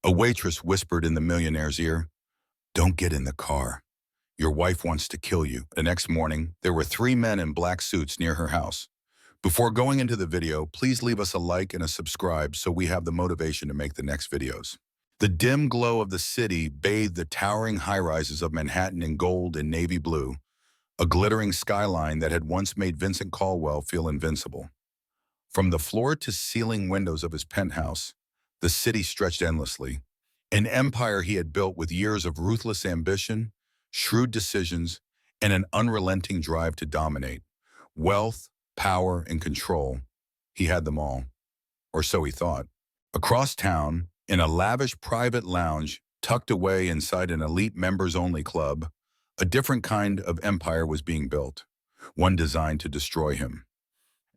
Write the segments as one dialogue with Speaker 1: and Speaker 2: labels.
Speaker 1: A waitress whispered in the millionaire's ear, "Don't get in the car. Your wife wants to kill you." The next morning, there were three men in black suits near her house. Before going into the video, please leave us a like and a subscribe so we have the motivation to make the next videos. The dim glow of the city bathed the towering high-rises of Manhattan in gold and navy blue, a glittering skyline that had once made Vincent Caldwell feel invincible. From the floor-to-ceiling windows of his penthouse, the city stretched endlessly, an empire he had built with years of ruthless ambition, shrewd decisions, and an unrelenting drive to dominate. Wealth, power, and control, he had them all, or so he thought. Across town, in a lavish private lounge tucked away inside an elite members-only club, a different kind of empire was being built, one designed to destroy him.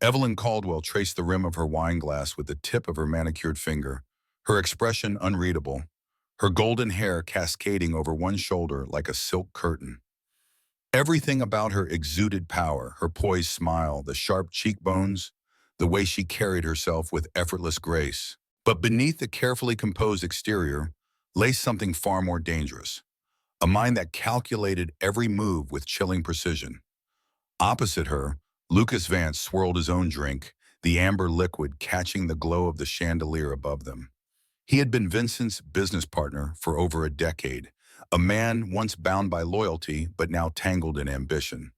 Speaker 1: Evelyn Caldwell traced the rim of her wine glass with the tip of her manicured finger, her expression unreadable, her golden hair cascading over one shoulder like a silk curtain. Everything about her exuded power, her poised smile, the sharp cheekbones, the way she carried herself with effortless grace. But beneath the carefully composed exterior lay something far more dangerous, a mind that calculated every move with chilling precision. Opposite her, Lucas Vance swirled his own drink, the amber liquid catching the glow of the chandelier above them. He had been Vincent's business partner for over a decade, a man once bound by loyalty but now tangled in ambition.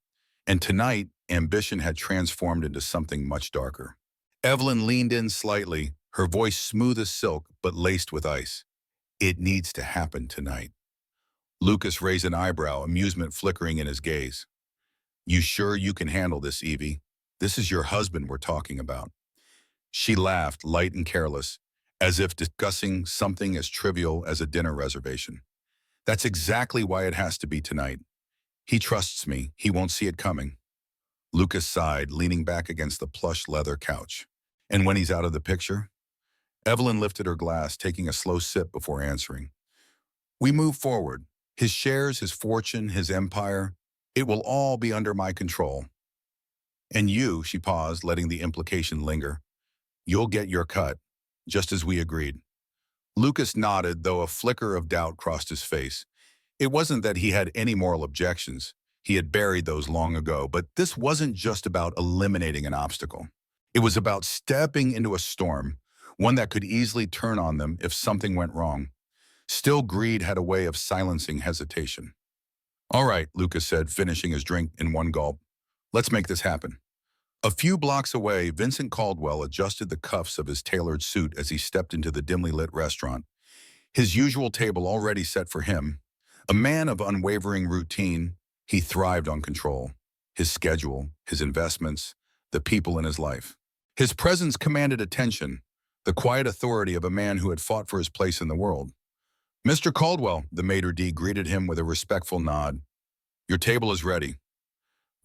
Speaker 1: And tonight, ambition had transformed into something much darker. Evelyn leaned in slightly, her voice smooth as silk but laced with ice. "It needs to happen tonight." Lucas raised an eyebrow, amusement flickering in his gaze. "You sure you can handle this, Evie? This is your husband we're talking about." She laughed, light and careless, as if discussing something as trivial as a dinner reservation. "That's exactly why it has to be tonight. He trusts me. He won't see it coming." Lucas sighed, leaning back against the plush leather couch. "And when he's out of the picture?" Evelyn lifted her glass, taking a slow sip before answering. "We move forward. His shares, his fortune, his empire, it will all be under my control. And you," she paused, letting the implication linger, "you'll get your cut, just as we agreed." Lucas nodded, though a flicker of doubt crossed his face. It wasn't that he had any moral objections. He had buried those long ago, but this wasn't just about eliminating an obstacle. It was about stepping into a storm, one that could easily turn on them if something went wrong. Still, greed had a way of silencing hesitation. "All right," Lucas said, finishing his drink in one gulp. "Let's make this happen." A few blocks away, Vincent Caldwell adjusted the cuffs of his tailored suit as he stepped into the dimly lit restaurant, his usual table already set for him. A man of unwavering routine, he thrived on control, his schedule, his investments, the people in his life. His presence commanded attention, the quiet authority of a man who had fought for his place in the world. "Mr. Caldwell," the maitre d' greeted him with a respectful nod. "Your table is ready."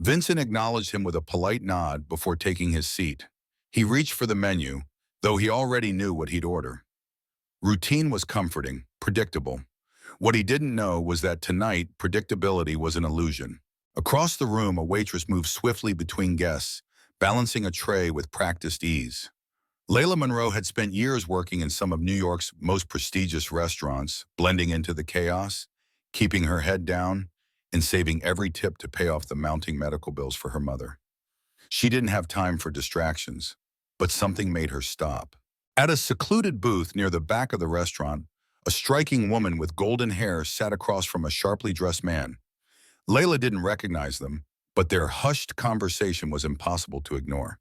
Speaker 1: Vincent acknowledged him with a polite nod before taking his seat. He reached for the menu, though he already knew what he'd order. Routine was comforting, predictable. What he didn't know was that tonight, predictability was an illusion. Across the room, a waitress moved swiftly between guests, balancing a tray with practiced ease. Layla Monroe had spent years working in some of New York's most prestigious restaurants, blending into the chaos, keeping her head down, and saving every tip to pay off the mounting medical bills for her mother. She didn't have time for distractions, but something made her stop. At a secluded booth near the back of the restaurant, a striking woman with golden hair sat across from a sharply dressed man. Layla didn't recognize them, but their hushed conversation was impossible to ignore.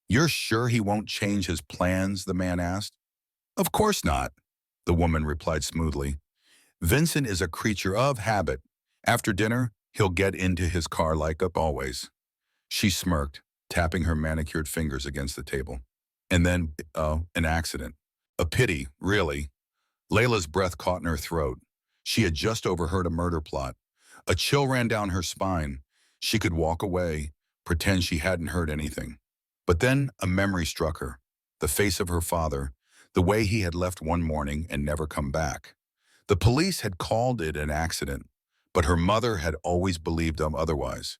Speaker 1: "You're sure he won't change his plans?" the man asked. "Of course not," the woman replied smoothly. "Vincent is a creature of habit. After dinner, he'll get into his car like always." She smirked, tapping her manicured fingers against the table. "And then, an accident. A pity, really." Layla's breath caught in her throat. She had just overheard a murder plot. A chill ran down her spine. She could walk away, pretend she hadn't heard anything. But then a memory struck her, the face of her father, the way he had left one morning and never come back. The police had called it an accident, but her mother had always believed otherwise.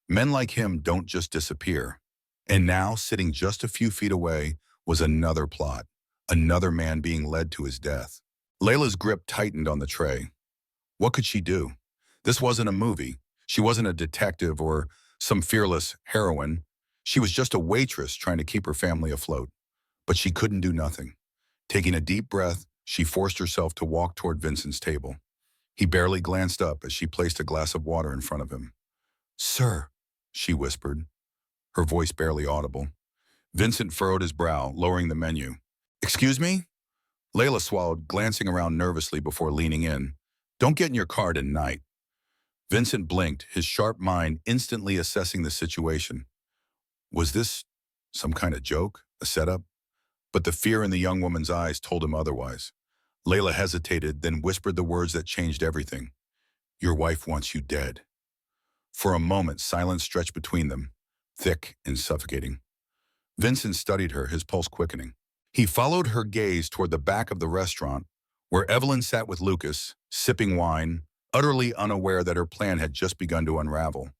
Speaker 1: Men like him don't just disappear. And now, sitting just a few feet away, was another plot, another man being led to his death. Layla's grip tightened on the tray. What could she do? This wasn't a movie. She wasn't a detective or some fearless heroine. She was just a waitress trying to keep her family afloat. But she couldn't do nothing. Taking a deep breath, she forced herself to walk toward Vincent's table. He barely glanced up as she placed a glass of water in front of him. Sir, she whispered, her voice barely audible. Vincent furrowed his brow, lowering the menu. Excuse me? Layla swallowed, glancing around nervously before leaning in. Don't get in your car tonight. Vincent blinked, his sharp mind instantly assessing the situation. Was this some kind of joke, a setup? But the fear in the young woman's eyes told him otherwise. Layla hesitated, then whispered the words that changed everything. Your wife wants you dead. For a moment, silence stretched between them, thick and suffocating. Vincent studied her, his pulse quickening. He followed her gaze toward the back of the restaurant, where Evelyn sat with Lucas, sipping wine, utterly unaware that her plan had just begun to unravel.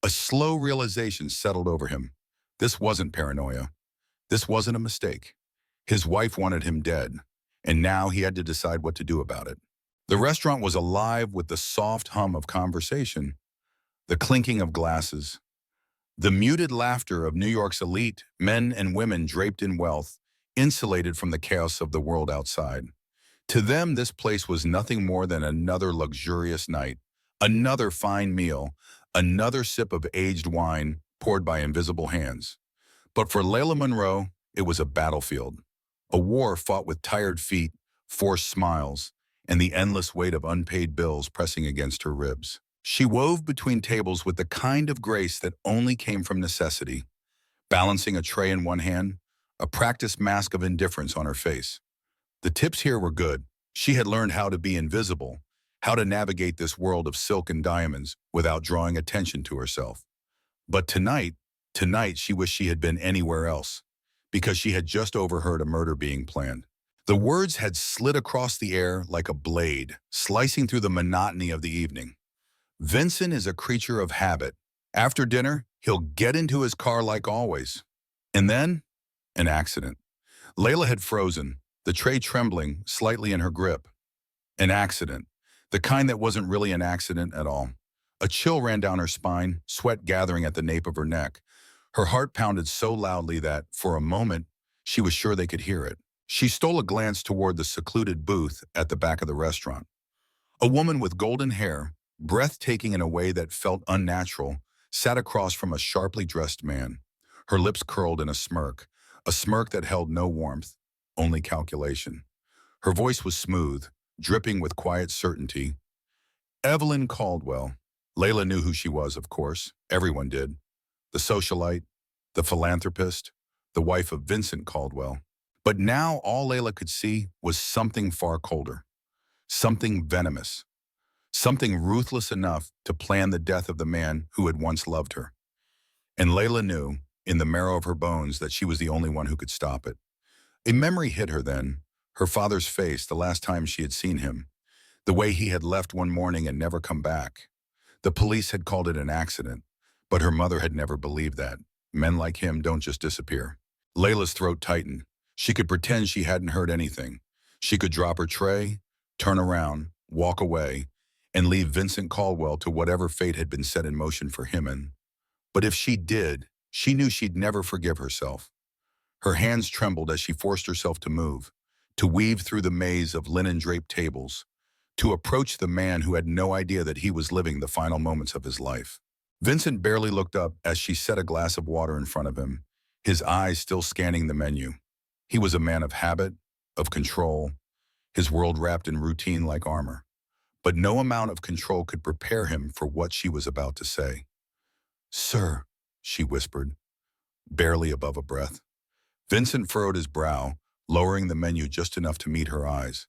Speaker 1: A slow realization settled over him. This wasn't paranoia. This wasn't a mistake. His wife wanted him dead, and now he had to decide what to do about it. The restaurant was alive with the soft hum of conversation, the clinking of glasses, the muted laughter of New York's elite, men and women draped in wealth, insulated from the chaos of the world outside. To them, this place was nothing more than another luxurious night, another fine meal, another sip of aged wine poured by invisible hands. But for Layla Monroe, it was a battlefield, a war fought with tired feet, forced smiles, and the endless weight of unpaid bills pressing against her ribs. She wove between tables with the kind of grace that only came from necessity, balancing a tray in one hand, a practiced mask of indifference on her face. The tips here were good. She had learned how to be invisible, how to navigate this world of silk and diamonds without drawing attention to herself. But tonight she wished she had been anywhere else, because she had just overheard a murder being planned. The words had slid across the air like a blade, slicing through the monotony of the evening. Vincent is a creature of habit. After dinner, he'll get into his car like always. And then, an accident. Layla had frozen, the tray trembling slightly in her grip. An accident, the kind that wasn't really an accident at all. A chill ran down her spine, sweat gathering at the nape of her neck. Her heart pounded so loudly that, for a moment, she was sure they could hear it. She stole a glance toward the secluded booth at the back of the restaurant. A woman with golden hair, breathtaking in a way that felt unnatural, sat across from a sharply dressed man. Her lips curled in a smirk that held no warmth, only calculation. Her voice was smooth, dripping with quiet certainty. Evelyn Caldwell. Layla knew who she was, of course. Everyone did. The socialite, the philanthropist, the wife of Vincent Caldwell. But now all Layla could see was something far colder, something venomous, something ruthless enough to plan the death of the man who had once loved her. And Layla knew, in the marrow of her bones, that she was the only one who could stop it. A memory hit her then, her father's face the last time she had seen him, the way he had left one morning and never come back. The police had called it an accident, but her mother had never believed that. Men like him don't just disappear. Layla's throat tightened. She could pretend she hadn't heard anything. She could drop her tray, turn around, walk away, and leave Vincent Caldwell to whatever fate had been set in motion for him. But if she did, she knew she'd never forgive herself. Her hands trembled as she forced herself to move, to weave through the maze of linen-draped tables, to approach the man who had no idea that he was living the final moments of his life. Vincent barely looked up as she set a glass of water in front of him, his eyes still scanning the menu. He was a man of habit, of control, his world wrapped in routine like armor. But no amount of control could prepare him for what she was about to say. Sir, she whispered, barely above a breath. Vincent furrowed his brow, lowering the menu just enough to meet her eyes.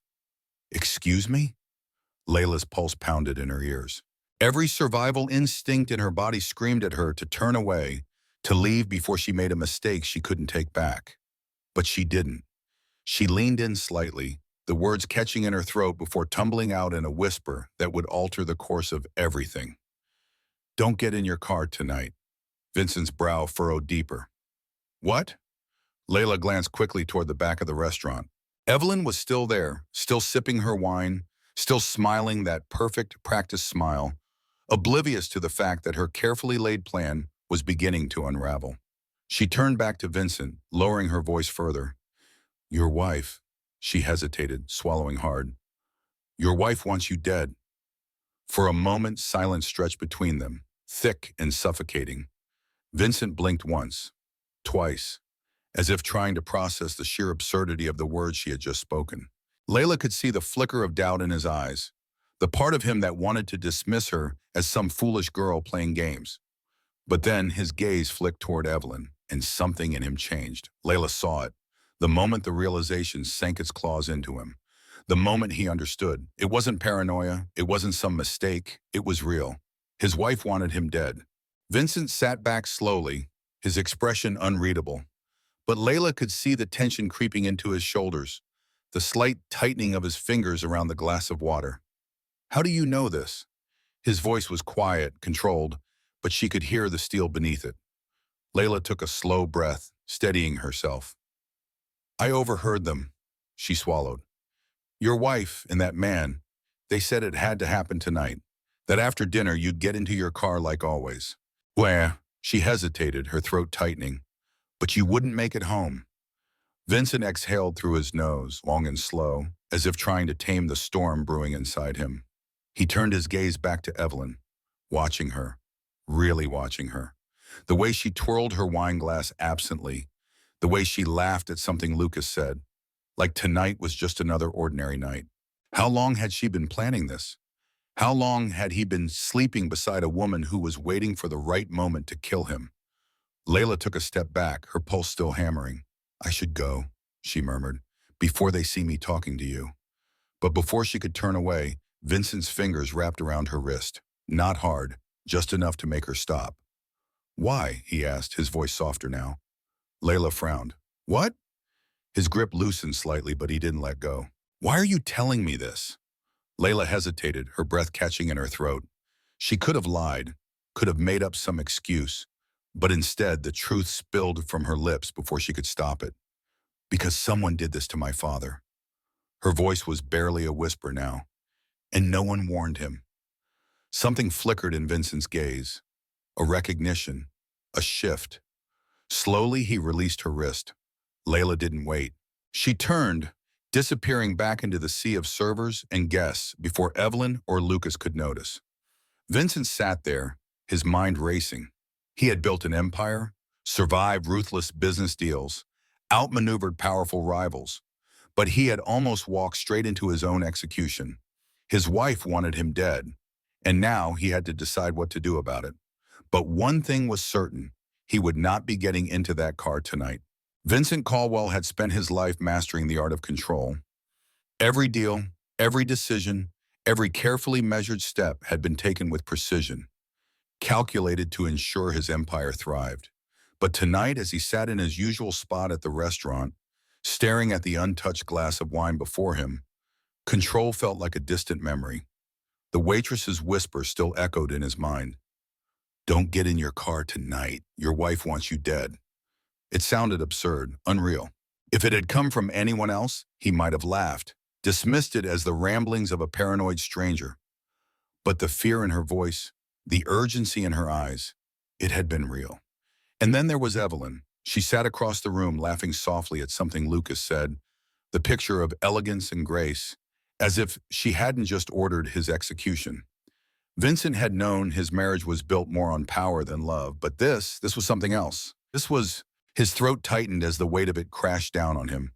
Speaker 1: Excuse me? Layla's pulse pounded in her ears. Every survival instinct in her body screamed at her to turn away, to leave before she made a mistake she couldn't take back. But she didn't. She leaned in slightly, the words catching in her throat before tumbling out in a whisper that would alter the course of everything. Don't get in your car tonight. Vincent's brow furrowed deeper. What? Layla glanced quickly toward the back of the restaurant. Evelyn was still there, still sipping her wine, still smiling that perfect practice smile, oblivious to the fact that her carefully laid plan was beginning to unravel. She turned back to Vincent, lowering her voice further. Your wife, she hesitated, swallowing hard. Your wife wants you dead. For a moment, silence stretched between them, thick and suffocating. Vincent blinked once, twice, as if trying to process the sheer absurdity of the words she had just spoken. Layla could see the flicker of doubt in his eyes, the part of him that wanted to dismiss her as some foolish girl playing games. But then his gaze flicked toward Evelyn, and something in him changed. Layla saw it, the moment the realization sank its claws into him. The moment he understood. It wasn't paranoia, it wasn't some mistake, it was real. His wife wanted him dead. Vincent sat back slowly, his expression unreadable. But Layla could see the tension creeping into his shoulders, the slight tightening of his fingers around the glass of water. How do you know this? His voice was quiet, controlled, but she could hear the steel beneath it. Layla took a slow breath, steadying herself. I overheard them, she swallowed. Your wife and that man, they said it had to happen tonight, that after dinner you'd get into your car like always. Where? She hesitated, her throat tightening. But you wouldn't make it home. Vincent exhaled through his nose, long and slow, as if trying to tame the storm brewing inside him. He turned his gaze back to Evelyn, watching her, really watching her. The way she twirled her wine glass absently, the way she laughed at something Lucas said, like tonight was just another ordinary night. How long had she been planning this? How long had he been sleeping beside a woman who was waiting for the right moment to kill him? Layla took a step back, her pulse still hammering. I should go, she murmured, before they see me talking to you. But before she could turn away, Vincent's fingers wrapped around her wrist. Not hard, just enough to make her stop. Why? He asked, his voice softer now. Layla frowned. What? His grip loosened slightly, but he didn't let go. Why are you telling me this? Layla hesitated, her breath catching in her throat. She could have lied, could have made up some excuse, but instead the truth spilled from her lips before she could stop it. Because someone did this to my father. Her voice was barely a whisper now, and no one warned him. Something flickered in Vincent's gaze, a recognition, a shift. Slowly he released her wrist. Layla didn't wait. She turned, disappearing back into the sea of servers and guests before Evelyn or Lucas could notice. Vincent sat there, his mind racing. He had built an empire, survived ruthless business deals, outmaneuvered powerful rivals, but he had almost walked straight into his own execution. His wife wanted him dead, and now he had to decide what to do about it. But one thing was certain, he would not be getting into that car tonight. Vincent Caldwell had spent his life mastering the art of control. Every deal, every decision, every carefully measured step had been taken with precision, calculated to ensure his empire thrived. But tonight, as he sat in his usual spot at the restaurant, staring at the untouched glass of wine before him, control felt like a distant memory. The waitress's whisper still echoed in his mind. Don't get in your car tonight. Your wife wants you dead. It sounded absurd, unreal. If it had come from anyone else, he might have laughed, dismissed it as the ramblings of a paranoid stranger. But the fear in her voice, the urgency in her eyes, it had been real. And then there was Evelyn. She sat across the room laughing softly at something Lucas said, the picture of elegance and grace, as if she hadn't just ordered his execution. Vincent had known his marriage was built more on power than love, but this was something else. His throat tightened as the weight of it crashed down on him.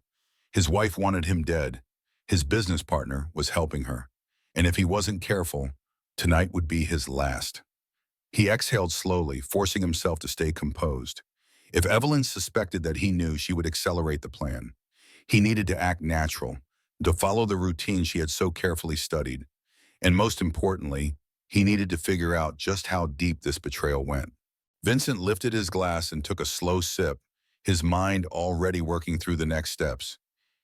Speaker 1: His wife wanted him dead. His business partner was helping her. And if he wasn't careful, tonight would be his last. He exhaled slowly, forcing himself to stay composed. If Evelyn suspected that he knew, she would accelerate the plan. He needed to act natural, to follow the routine she had so carefully studied. And most importantly, he needed to figure out just how deep this betrayal went. Vincent lifted his glass and took a slow sip, his mind already working through the next steps.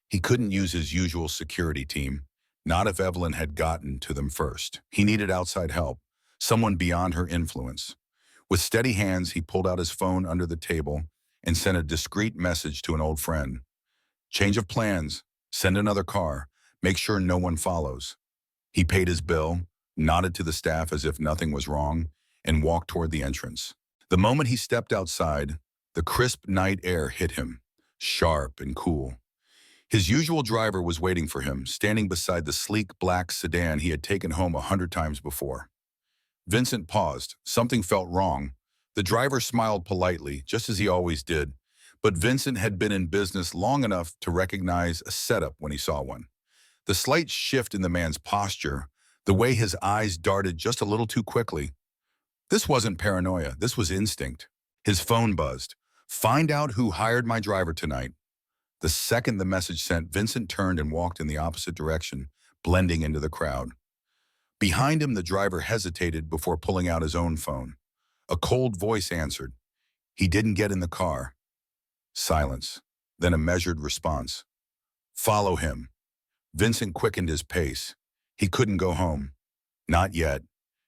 Speaker 1: He couldn't use his usual security team, not if Evelyn had gotten to them first. He needed outside help, someone beyond her influence. With steady hands, he pulled out his phone under the table and sent a discreet message to an old friend. Change of plans. Send another car. Make sure no one follows. He paid his bill, nodded to the staff as if nothing was wrong, and walked toward the entrance. The moment he stepped outside, the crisp night air hit him, sharp and cool. His usual driver was waiting for him, standing beside the sleek black sedan he had taken home 100 times before. Vincent paused. Something felt wrong. The driver smiled politely, just as he always did, but Vincent had been in business long enough to recognize a setup when he saw one. The slight shift in the man's posture, the way his eyes darted just a little too quickly. This wasn't paranoia, this was instinct. His phone buzzed. Find out who hired my driver tonight. The second the message sent, Vincent turned and walked in the opposite direction, blending into the crowd. Behind him, the driver hesitated before pulling out his own phone. A cold voice answered. He didn't get in the car. Silence, then a measured response. Follow him. Vincent quickened his pace. He couldn't go home. Not yet.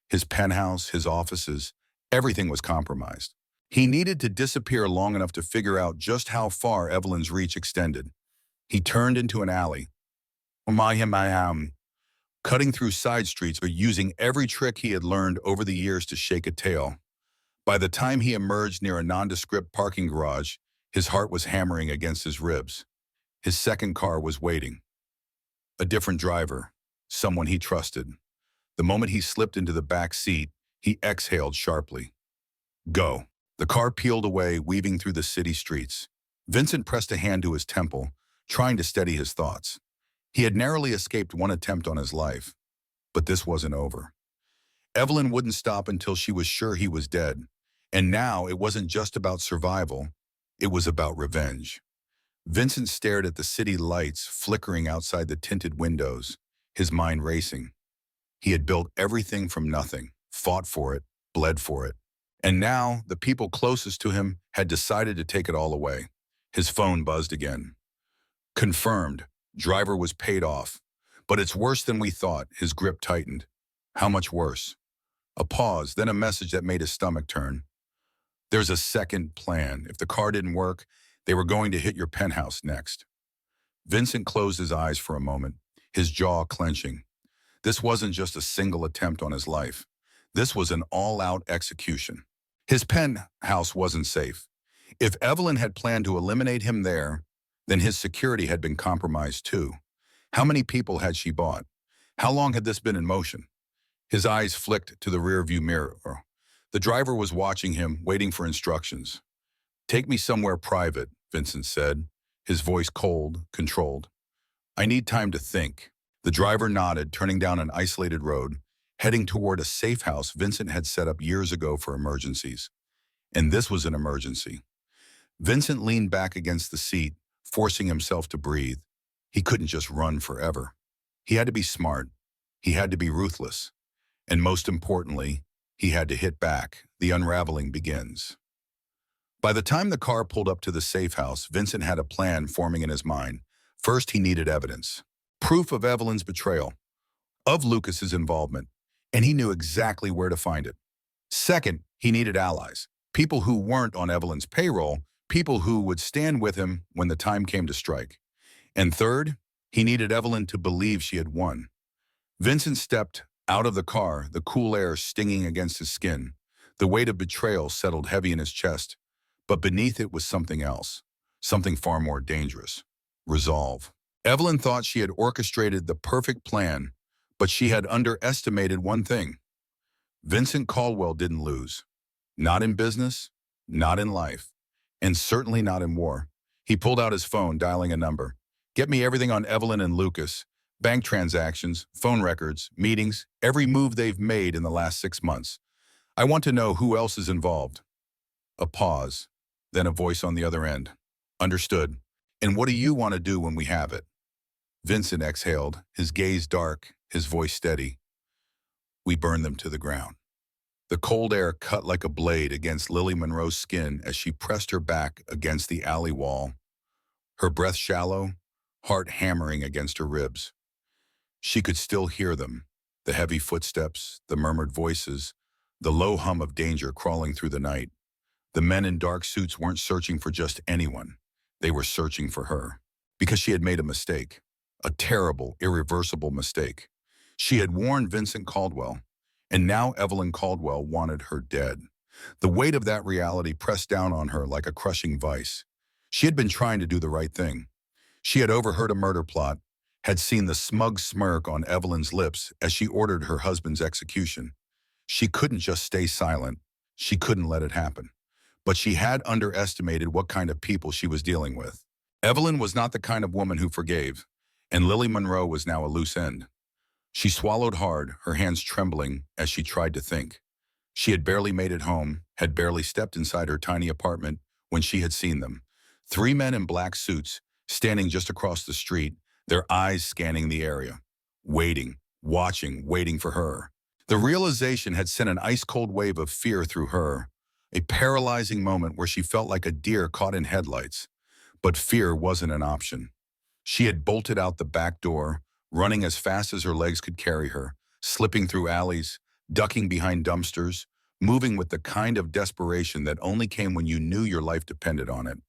Speaker 1: His penthouse, his offices, everything was compromised. He needed to disappear long enough to figure out just how far Evelyn's reach extended. He turned into an alley. Cutting through side streets or using every trick he had learned over the years to shake a tail. By the time he emerged near a nondescript parking garage, his heart was hammering against his ribs. His second car was waiting. A different driver, someone he trusted. The moment he slipped into the back seat, he exhaled sharply. Go. The car peeled away, weaving through the city streets. Vincent pressed a hand to his temple, trying to steady his thoughts. He had narrowly escaped one attempt on his life, but this wasn't over. Evelyn wouldn't stop until she was sure he was dead. And now it wasn't just about survival, it was about revenge. Vincent stared at the city lights flickering outside the tinted windows, his mind racing. He had built everything from nothing, fought for it, bled for it. And now the people closest to him had decided to take it all away. His phone buzzed again. Confirmed, driver was paid off. But it's worse than we thought, his grip tightened. How much worse? A pause, then a message that made his stomach turn. There's a second plan. If the car didn't work, they were going to hit your penthouse next. Vincent closed his eyes for a moment, his jaw clenching. This wasn't just a single attempt on his life. This was an all-out execution. His penthouse wasn't safe. If Evelyn had planned to eliminate him there, then his security had been compromised too. How many people had she bought? How long had this been in motion? His eyes flicked to the rearview mirror. The driver was watching him, waiting for instructions. Take me somewhere private, Vincent said, his voice cold, controlled. I need time to think. The driver nodded, turning down an isolated road, heading toward a safe house Vincent had set up years ago for emergencies. And this was an emergency. Vincent leaned back against the seat, forcing himself to breathe. He couldn't just run forever. He had to be smart. He had to be ruthless. And most importantly, he had to hit back. The unraveling begins. By the time the car pulled up to the safe house, Vincent had a plan forming in his mind. First, he needed evidence. Proof of Evelyn's betrayal, of Lucas's involvement, and he knew exactly where to find it. Second, he needed allies, people who weren't on Evelyn's payroll, people who would stand with him when the time came to strike. And third, he needed Evelyn to believe she had won. Vincent stepped out of the car, the cool air stinging against his skin. The weight of betrayal settled heavy in his chest, but beneath it was something else, something far more dangerous. Resolve. Evelyn thought she had orchestrated the perfect plan, but she had underestimated one thing. Vincent Caldwell didn't lose. Not in business, not in life, and certainly not in war. He pulled out his phone, dialing a number. Get me everything on Evelyn and Lucas. Bank transactions, phone records, meetings, every move they've made in the last 6 months. I want to know who else is involved. A pause, then a voice on the other end. Understood. And what do you want to do when we have it? Vincent exhaled, his gaze dark, his voice steady. We burn them to the ground. The cold air cut like a blade against Lily Monroe's skin as she pressed her back against the alley wall, her breath shallow, heart hammering against her ribs. She could still hear them, the heavy footsteps, the murmured voices, the low hum of danger crawling through the night. The men in dark suits weren't searching for just anyone. They were searching for her, because she had made a mistake. A terrible, irreversible mistake. She had warned Vincent Caldwell, and now Evelyn Caldwell wanted her dead. The weight of that reality pressed down on her like a crushing vice. She had been trying to do the right thing. She had overheard a murder plot, had seen the smug smirk on Evelyn's lips as she ordered her husband's execution. She couldn't just stay silent. She couldn't let it happen. But she had underestimated what kind of people she was dealing with. Evelyn was not the kind of woman who forgave, and Lily Monroe was now a loose end. She swallowed hard, her hands trembling as she tried to think. She had barely made it home, had barely stepped inside her tiny apartment when she had seen them. Three men in black suits, standing just across the street, their eyes scanning the area. Waiting, watching, waiting for her. The realization had sent an ice-cold wave of fear through her, a paralyzing moment where she felt like a deer caught in headlights. But fear wasn't an option. She had bolted out the back door, running as fast as her legs could carry her, slipping through alleys, ducking behind dumpsters, moving with the kind of desperation that only came when you knew your life depended on it.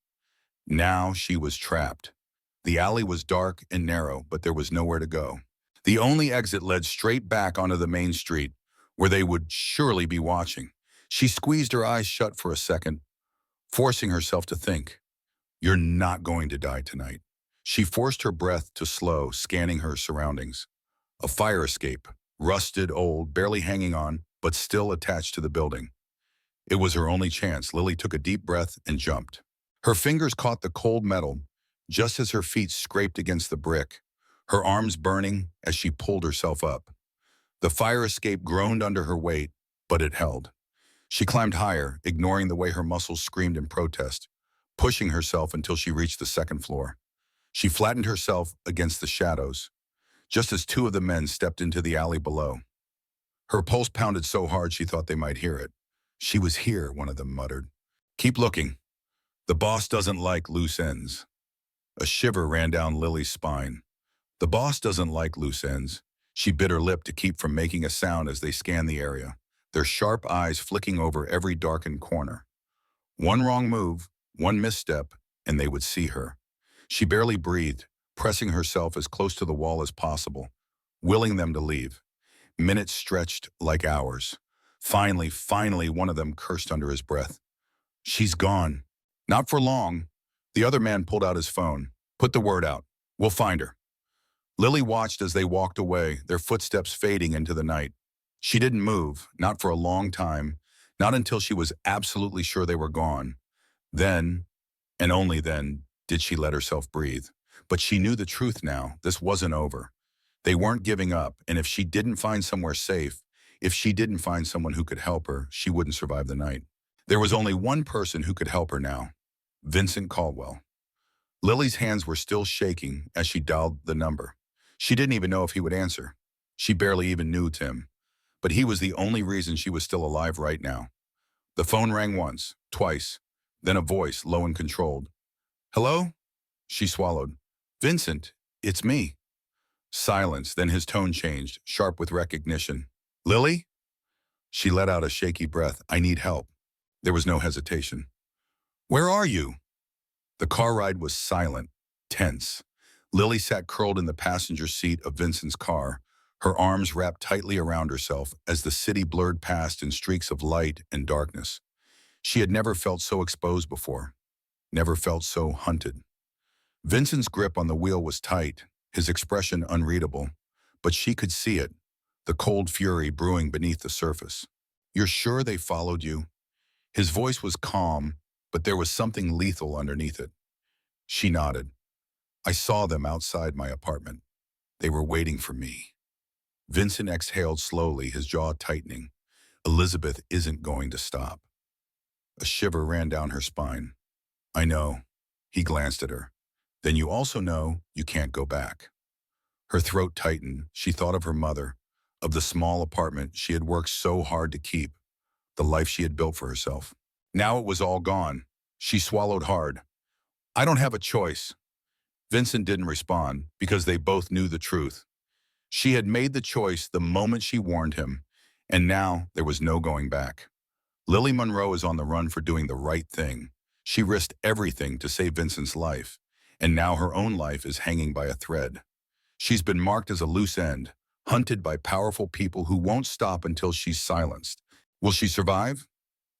Speaker 1: Now she was trapped. The alley was dark and narrow, but there was nowhere to go. The only exit led straight back onto the main street, where they would surely be watching. She squeezed her eyes shut for a second, forcing herself to think. You're not going to die tonight. She forced her breath to slow, scanning her surroundings. A fire escape, rusted, old, barely hanging on, but still attached to the building. It was her only chance. Lily took a deep breath and jumped. Her fingers caught the cold metal just as her feet scraped against the brick, her arms burning as she pulled herself up. The fire escape groaned under her weight, but it held. She climbed higher, ignoring the way her muscles screamed in protest, pushing herself until she reached the second floor. She flattened herself against the shadows, just as two of the men stepped into the alley below. Her pulse pounded so hard she thought they might hear it. She was here, one of them muttered. Keep looking. The boss doesn't like loose ends. A shiver ran down Lily's spine. The boss doesn't like loose ends. She bit her lip to keep from making a sound as they scanned the area, their sharp eyes flicking over every darkened corner. One wrong move, one misstep, and they would see her. She barely breathed, pressing herself as close to the wall as possible, willing them to leave. Minutes stretched like hours. Finally, one of them cursed under his breath. She's gone. Not for long. The other man pulled out his phone. Put the word out. We'll find her. Lily watched as they walked away, their footsteps fading into the night. She didn't move, not for a long time, not until she was absolutely sure they were gone. Then, and only then, did she let herself breathe. But she knew the truth now. This wasn't over. They weren't giving up, and if she didn't find somewhere safe, if she didn't find someone who could help her, she wouldn't survive the night. There was only one person who could help her now. Vincent Caldwell. Lily's hands were still shaking as she dialed the number. She didn't even know if he would answer. She barely even knew Tim. But he was the only reason she was still alive right now. The phone rang once, twice, then a voice, low and controlled. Hello? She swallowed. Vincent, it's me. Silence, then his tone changed, sharp with recognition. Lily? She let out a shaky breath. I need help. There was no hesitation. Where are you? The car ride was silent, tense. Lily sat curled in the passenger seat of Vincent's car, her arms wrapped tightly around herself as the city blurred past in streaks of light and darkness. She had never felt so exposed before, never felt so hunted. Vincent's grip on the wheel was tight, his expression unreadable, but she could see it, the cold fury brewing beneath the surface. You're sure they followed you? His voice was calm, but there was something lethal underneath it. She nodded. I saw them outside my apartment. They were waiting for me. Vincent exhaled slowly, his jaw tightening. Elizabeth isn't going to stop. A shiver ran down her spine. I know. He glanced at her. Then you also know you can't go back. Her throat tightened. She thought of her mother, of the small apartment she had worked so hard to keep, the life she had built for herself. Now it was all gone. She swallowed hard. I don't have a choice. Vincent didn't respond because they both knew the truth. She had made the choice the moment she warned him, and now there was no going back. Lily Monroe is on the run for doing the right thing. She risked everything to save Vincent's life, and now her own life is hanging by a thread. She's been marked as a loose end, hunted by powerful people who won't stop until she's silenced. Will she survive?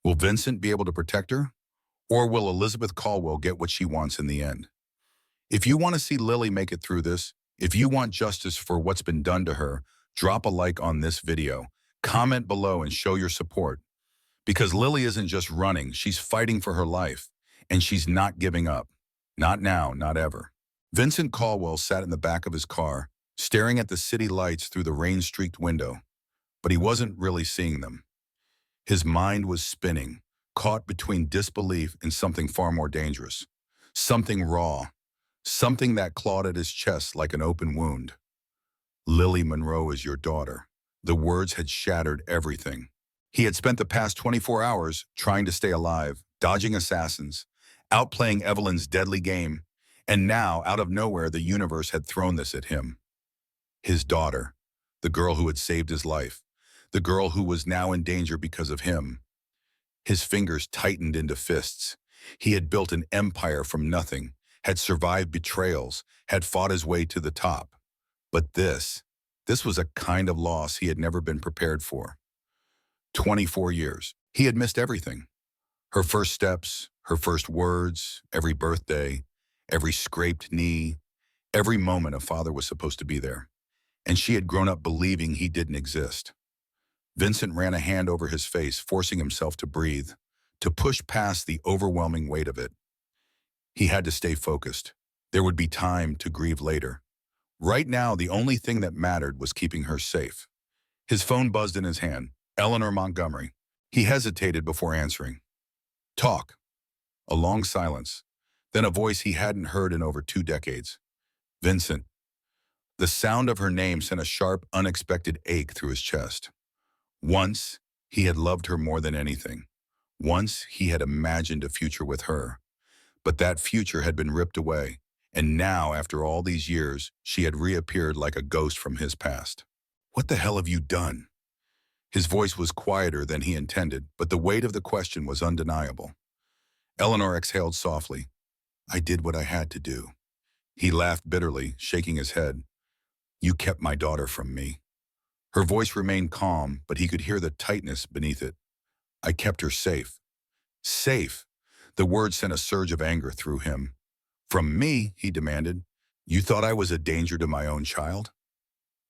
Speaker 1: Will Vincent be able to protect her? Or will Elizabeth Caldwell get what she wants in the end? If you want to see Lily make it through this, if you want justice for what's been done to her, drop a like on this video, comment below and show your support. Because Lily isn't just running, she's fighting for her life. And she's not giving up. Not now, not ever. Vincent Caldwell sat in the back of his car, staring at the city lights through the rain-streaked window. But he wasn't really seeing them. His mind was spinning, caught between disbelief and something far more dangerous. Something raw. Something that clawed at his chest like an open wound. Lily Monroe is your daughter. The words had shattered everything. He had spent the past 24 hours trying to stay alive, dodging assassins, outplaying Evelyn's deadly game, and now, out of nowhere, the universe had thrown this at him. His daughter, the girl who had saved his life, the girl who was now in danger because of him. His fingers tightened into fists. He had built an empire from nothing, had survived betrayals, had fought his way to the top. But this was a kind of loss he had never been prepared for. 24 years. He had missed everything. Her first steps, her first words, every birthday, every scraped knee, every moment a father was supposed to be there. And she had grown up believing he didn't exist. Vincent ran a hand over his face, forcing himself to breathe, to push past the overwhelming weight of it. He had to stay focused. There would be time to grieve later. Right now, the only thing that mattered was keeping her safe. His phone buzzed in his hand. Eleanor Montgomery. He hesitated before answering. Talk. A long silence. Then a voice he hadn't heard in over 2 decades. Vincent. The sound of her name sent a sharp, unexpected ache through his chest. Once, he had loved her more than anything. Once, he had imagined a future with her. But that future had been ripped away. And now, after all these years, she had reappeared like a ghost from his past. What the hell have you done? His voice was quieter than he intended, but the weight of the question was undeniable. Eleanor exhaled softly. I did what I had to do. He laughed bitterly, shaking his head. You kept my daughter from me. Her voice remained calm, but he could hear the tightness beneath it. I kept her safe. Safe. The word sent a surge of anger through him. From me, he demanded. You thought I was a danger to my own child?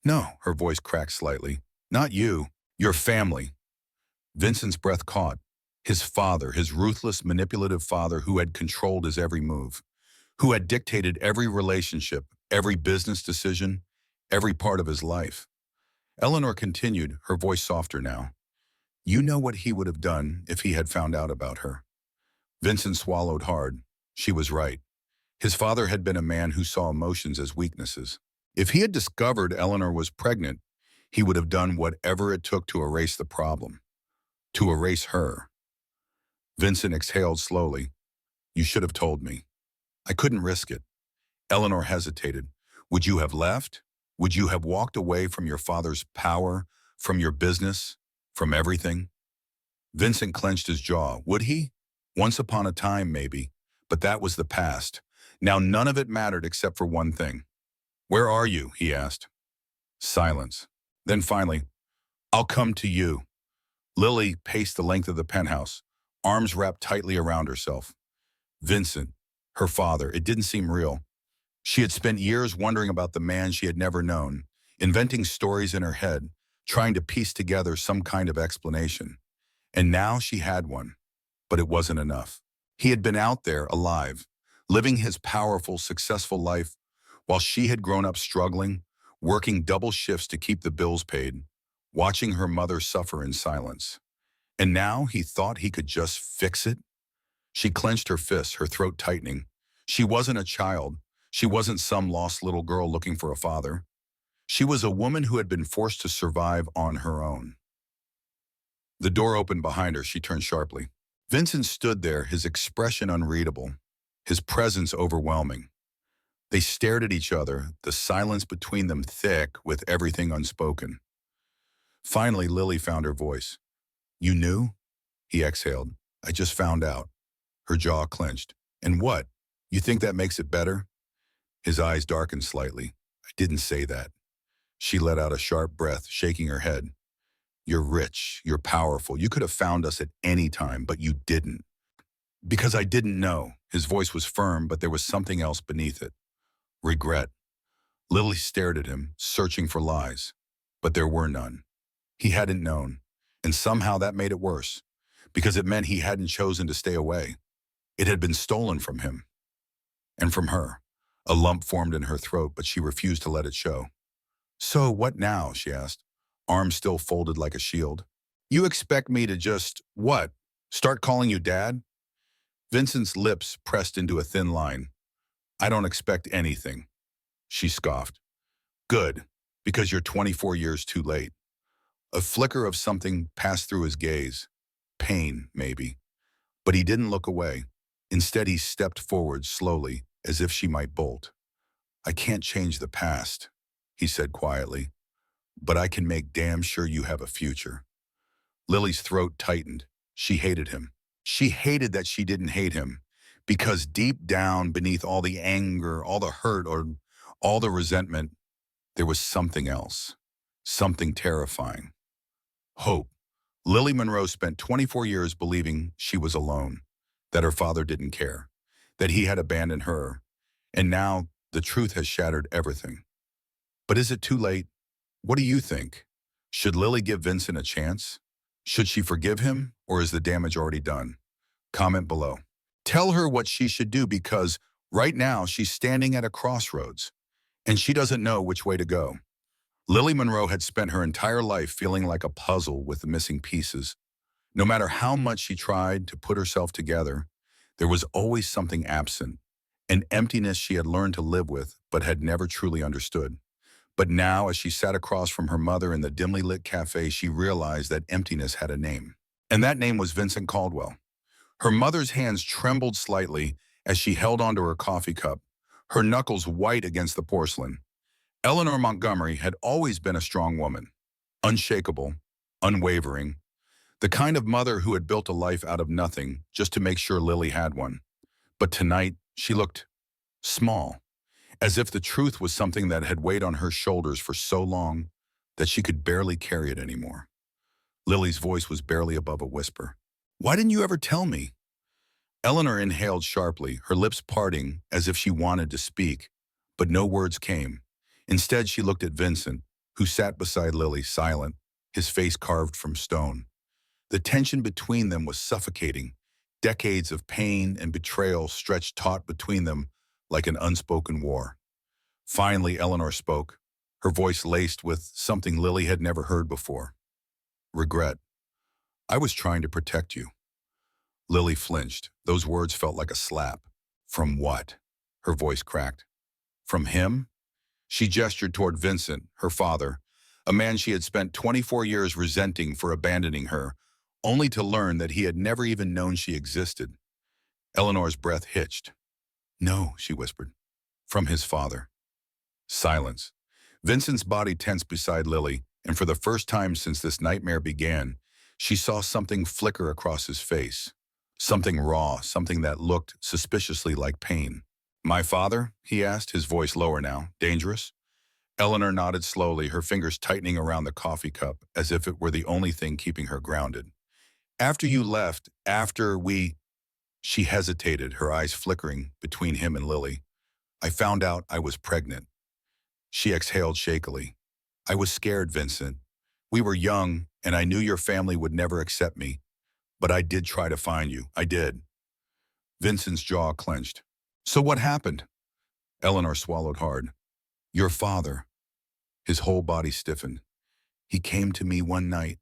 Speaker 1: No, her voice cracked slightly. Not you. Your family. Vincent's breath caught. His father, his ruthless, manipulative father who had controlled his every move, who had dictated every relationship, every business decision, every part of his life. Eleanor continued, her voice softer now. You know what he would have done if he had found out about her. Vincent swallowed hard. She was right. His father had been a man who saw emotions as weaknesses. If he had discovered Eleanor was pregnant, he would have done whatever it took to erase the problem, to erase her. Vincent exhaled slowly. You should have told me. I couldn't risk it. Eleanor hesitated. Would you have left? Would you have walked away from your father's power, from your business, from everything? Vincent clenched his jaw. Would he? Once upon a time, maybe, but that was the past. Now none of it mattered except for one thing. Where are you? He asked. Silence. Then finally, I'll come to you. Lily paced the length of the penthouse, arms wrapped tightly around herself. Vincent, her father, it didn't seem real. She had spent years wondering about the man she had never known, inventing stories in her head, trying to piece together some kind of explanation. And now she had one, but it wasn't enough. He had been out there, alive, living his powerful, successful life, while she had grown up struggling, working double shifts to keep the bills paid, watching her mother suffer in silence. And now he thought he could just fix it? She clenched her fists, her throat tightening. She wasn't a child. She wasn't some lost little girl looking for a father. She was a woman who had been forced to survive on her own. The door opened behind her. She turned sharply. Vincent stood there, his expression unreadable, his presence overwhelming. They stared at each other, the silence between them thick with everything unspoken. Finally, Lily found her voice. You knew? He exhaled. I just found out. Her jaw clenched. And what? You think that makes it better? His eyes darkened slightly. I didn't say that. She let out a sharp breath, shaking her head. You're rich. You're powerful. You could have found us at any time, but you didn't. Because I didn't know. His voice was firm, but there was something else beneath it. Regret. Lily stared at him, searching for lies. But there were none. He hadn't known. And somehow that made it worse. Because it meant he hadn't chosen to stay away. It had been stolen from him. And from her. A lump formed in her throat, but she refused to let it show. So what now? She asked, arms still folded like a shield. You expect me to just, what? Start calling you dad? Vincent's lips pressed into a thin line. I don't expect anything. She scoffed. Good, because you're 24 years too late. A flicker of something passed through his gaze. Pain, maybe. But he didn't look away. Instead, he stepped forward slowly, as if she might bolt. I can't change the past, he said quietly, but I can make damn sure you have a future. Lily's throat tightened. She hated him. She hated that she didn't hate him, because deep down, beneath all the anger, all the hurt, or all the resentment, there was something else, something terrifying. Hope. Lily Monroe spent 24 years believing she was alone, that her father didn't care, that he had abandoned her, and now the truth has shattered everything. But is it too late? What do you think? Should Lily give Vincent a chance? Should she forgive him, or is the damage already done? Comment below. Tell her what she should do, because right now she's standing at a crossroads, and she doesn't know which way to go. Lily Monroe had spent her entire life feeling like a puzzle with missing pieces. No matter how much she tried to put herself together, there was always something absent, an emptiness she had learned to live with but had never truly understood. But now, as she sat across from her mother in the dimly lit cafe, she realized that emptiness had a name. And that name was Vincent Caldwell. Her mother's hands trembled slightly as she held onto her coffee cup, her knuckles white against the porcelain. Eleanor Montgomery had always been a strong woman, unshakable, unwavering, the kind of mother who had built a life out of nothing just to make sure Lily had one. But tonight, she looked small, as if the truth was something that had weighed on her shoulders for so long that she could barely carry it anymore. Lily's voice was barely above a whisper. Why didn't you ever tell me? Eleanor inhaled sharply, her lips parting as if she wanted to speak, but no words came. Instead, she looked at Vincent, who sat beside Lily, silent, his face carved from stone. The tension between them was suffocating. Decades of pain and betrayal stretched taut between them like an unspoken war. Finally, Eleanor spoke, her voice laced with something Lily had never heard before. Regret. I was trying to protect you. Lily flinched. Those words felt like a slap. From what? Her voice cracked. From him? She gestured toward Vincent, her father, a man she had spent 24 years resenting for abandoning her, only to learn that he had never even known she existed. Eleanor's breath hitched. No, she whispered. From his father. Silence. Vincent's body tensed beside Lily, and for the first time since this nightmare began, she saw something flicker across his face. Something raw, something that looked suspiciously like pain. My father? He asked, his voice lower now. Dangerous? Eleanor nodded slowly, her fingers tightening around the coffee cup, as if it were the only thing keeping her grounded. After you left, after we... She hesitated, her eyes flickering between him and Lily. I found out I was pregnant. She exhaled shakily. I was scared, Vincent. We were young, and I knew your family would never accept me. But I did try to find you. I did. Vincent's jaw clenched. So what happened? Eleanor swallowed hard. Your father. His whole body stiffened. He came to me one night,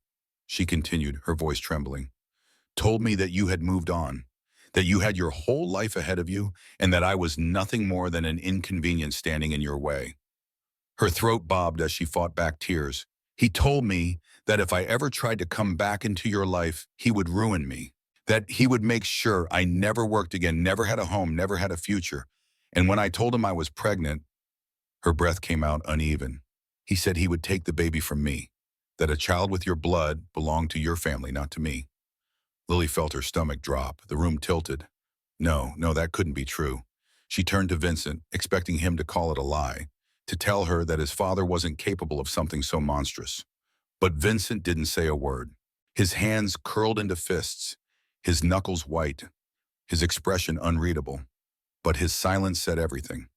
Speaker 1: she continued, her voice trembling. Told me that you had moved on, that you had your whole life ahead of you, and that I was nothing more than an inconvenience standing in your way. Her throat bobbed as she fought back tears. He told me that if I ever tried to come back into your life, he would ruin me, that he would make sure I never worked again, never had a home, never had a future. And when I told him I was pregnant, her breath came out uneven. He said he would take the baby from me, that a child with your blood belonged to your family, not to me. Lily felt her stomach drop. The room tilted. No, that couldn't be true. She turned to Vincent, expecting him to call it a lie. to tell her that his father wasn't capable of something so monstrous. But Vincent didn't say a word. His hands curled into fists, his knuckles white, his expression unreadable. But his silence said everything.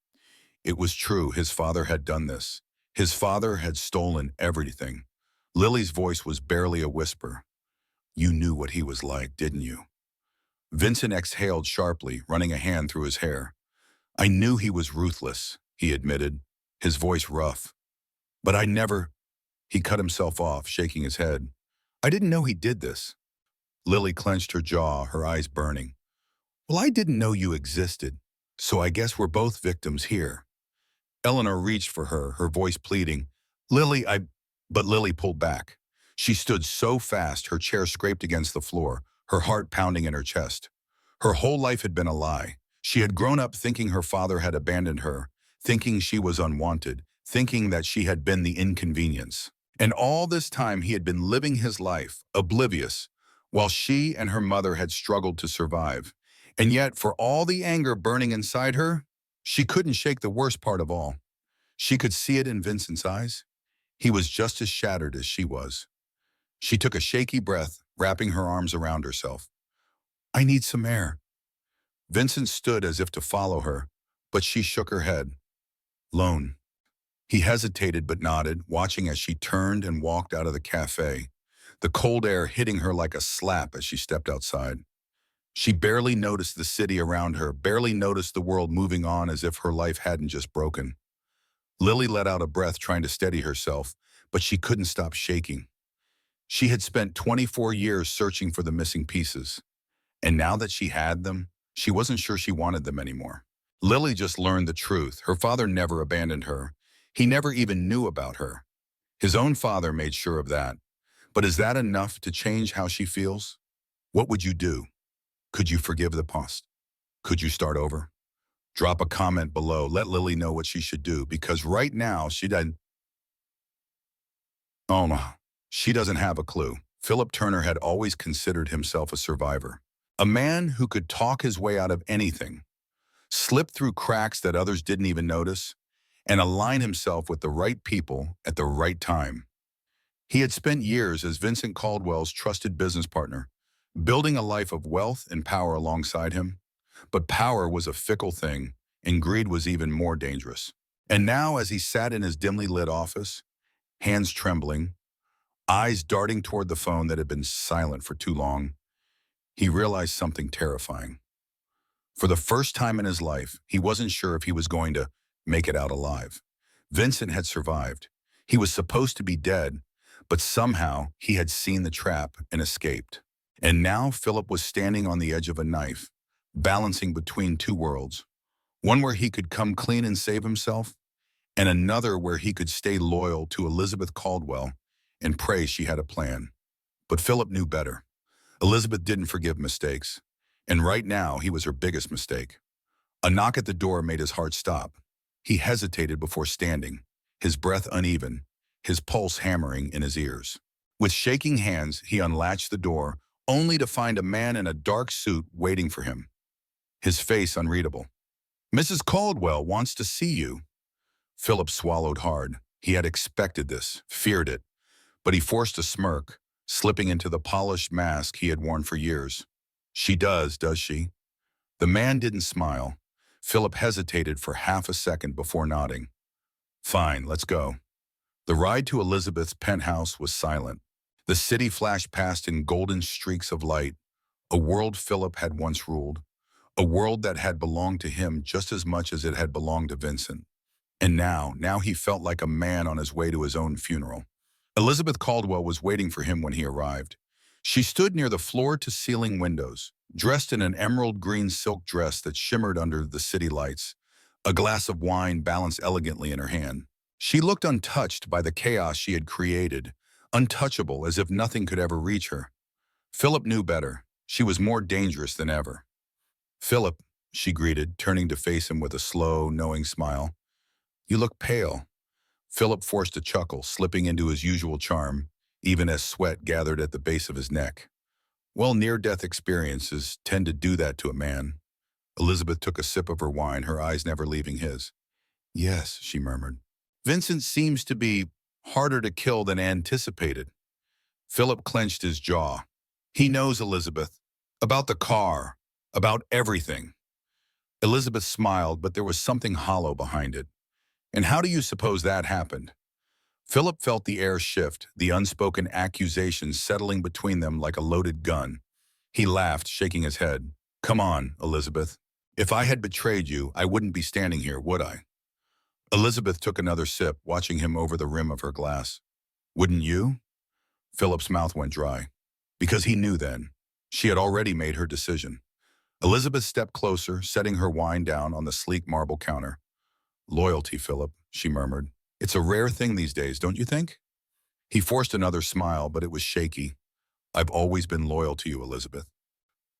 Speaker 1: It was true, his father had done this. His father had stolen everything. Lily's voice was barely a whisper. You knew what he was like, didn't you? Vincent exhaled sharply, running a hand through his hair. I knew he was ruthless, he admitted, his voice rough. But I never... He cut himself off, shaking his head. I didn't know he did this. Lily clenched her jaw, her eyes burning. Well, I didn't know you existed, so I guess we're both victims here. Eleanor reached for her, her voice pleading. Lily, I... But Lily pulled back. She stood so fast, her chair scraped against the floor, her heart pounding in her chest. Her whole life had been a lie. She had grown up thinking her father had abandoned her, thinking she was unwanted, thinking that she had been the inconvenience. And all this time he had been living his life, oblivious, while she and her mother had struggled to survive. And yet, for all the anger burning inside her, she couldn't shake the worst part of all. She could see it in Vincent's eyes. He was just as shattered as she was. She took a shaky breath, wrapping her arms around herself. I need some air. Vincent stood as if to follow her, but she shook her head. Lone. He hesitated but nodded, watching as she turned and walked out of the cafe, the cold air hitting her like a slap as she stepped outside. She barely noticed the city around her, barely noticed the world moving on as if her life hadn't just broken. Lily let out a breath trying to steady herself, but she couldn't stop shaking. She had spent 24 years searching for the missing pieces, and now that she had them, she wasn't sure she wanted them anymore. Lily just learned the truth. Her father never abandoned her. He never even knew about her. His own father made sure of that. But is that enough to change how she feels? What would you do? Could you forgive the past? Could you start over? Drop a comment below. Let Lily know what she should do, because right now she doesn't... Oh no, she doesn't have a clue. Philip Turner had always considered himself a survivor. A man who could talk his way out of anything, slip through cracks that others didn't even notice, and align himself with the right people at the right time. He had spent years as Vincent Caldwell's trusted business partner, building a life of wealth and power alongside him. But power was a fickle thing, and greed was even more dangerous. And now, as he sat in his dimly lit office, hands trembling, eyes darting toward the phone that had been silent for too long, he realized something terrifying. For the first time in his life, he wasn't sure if he was going to make it out alive. Vincent had survived. He was supposed to be dead, but somehow he had seen the trap and escaped. And now Philip was standing on the edge of a knife, balancing between two worlds. One where he could come clean and save himself, and another where he could stay loyal to Elizabeth Caldwell and pray she had a plan. But Philip knew better. Elizabeth didn't forgive mistakes, and right now he was her biggest mistake. A knock at the door made his heart stop. He hesitated before standing, his breath uneven, his pulse hammering in his ears. With shaking hands, he unlatched the door, only to find a man in a dark suit waiting for him, his face unreadable. Mrs. Caldwell wants to see you. Philip swallowed hard. He had expected this, feared it, but he forced a smirk, slipping into the polished mask he had worn for years. She does she? The man didn't smile. Philip hesitated for half a second before nodding. Fine, let's go. The ride to Elizabeth's penthouse was silent. The city flashed past in golden streaks of light, a world Philip had once ruled, a world that had belonged to him just as much as it had belonged to Vincent. And now he felt like a man on his way to his own funeral. Elizabeth Caldwell was waiting for him when he arrived. She stood near the floor-to-ceiling windows, dressed in an emerald green silk dress that shimmered under the city lights, a glass of wine balanced elegantly in her hand. She looked untouched by the chaos she had created, untouchable as if nothing could ever reach her. Philip knew better. She was more dangerous than ever. Philip, she greeted, turning to face him with a slow, knowing smile. You look pale. Philip forced a chuckle, slipping into his usual charm, even as sweat gathered at the base of his neck. Well, near-death experiences tend to do that to a man. Elizabeth took a sip of her wine, her eyes never leaving his. Yes, she murmured. Vincent seems to be harder to kill than anticipated. Philip clenched his jaw. He knows Elizabeth. About the car. About everything. Elizabeth smiled, but there was something hollow behind it. And how do you suppose that happened? Philip felt the air shift, the unspoken accusations settling between them like a loaded gun. He laughed, shaking his head. Come on, Elizabeth. If I had betrayed you, I wouldn't be standing here, would I? Elizabeth took another sip, watching him over the rim of her glass. Wouldn't you? Philip's mouth went dry. Because he knew then. She had already made her decision. Elizabeth stepped closer, setting her wine down on the sleek marble counter. Loyalty, Philip, she murmured. It's a rare thing these days, don't you think? He forced another smile, but it was shaky. I've always been loyal to you, Elizabeth.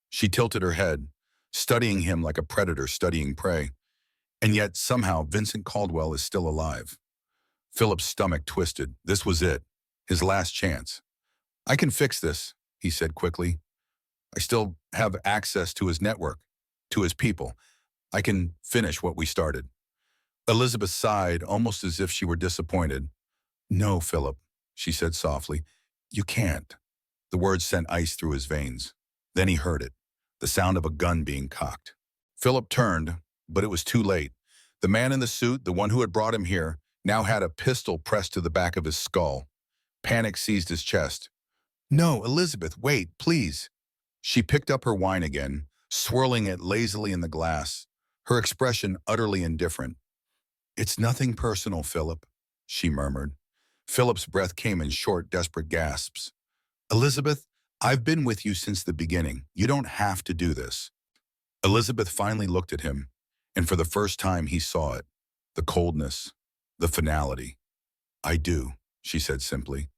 Speaker 1: She tilted her head, studying him like a predator studying prey. And yet, somehow, Vincent Caldwell is still alive. Philip's stomach twisted. This was it. His last chance. I can fix this, he said quickly. I still have access to his network, to his people. I can finish what we started. Elizabeth sighed, almost as if she were disappointed. No, Philip, she said softly. You can't. The words sent ice through his veins. Then he heard it, the sound of a gun being cocked. Philip turned, but it was too late. The man in the suit, the one who had brought him here, now had a pistol pressed to the back of his skull. Panic seized his chest. No, Elizabeth, wait, please. She picked up her wine again, swirling it lazily in the glass, her expression utterly indifferent. It's nothing personal, Philip, she murmured. Philip's breath came in short, desperate gasps. Elizabeth, I've been with you since the beginning. You don't have to do this. Elizabeth finally looked at him, and for the first time he saw it. The coldness, the finality. I do, she said simply.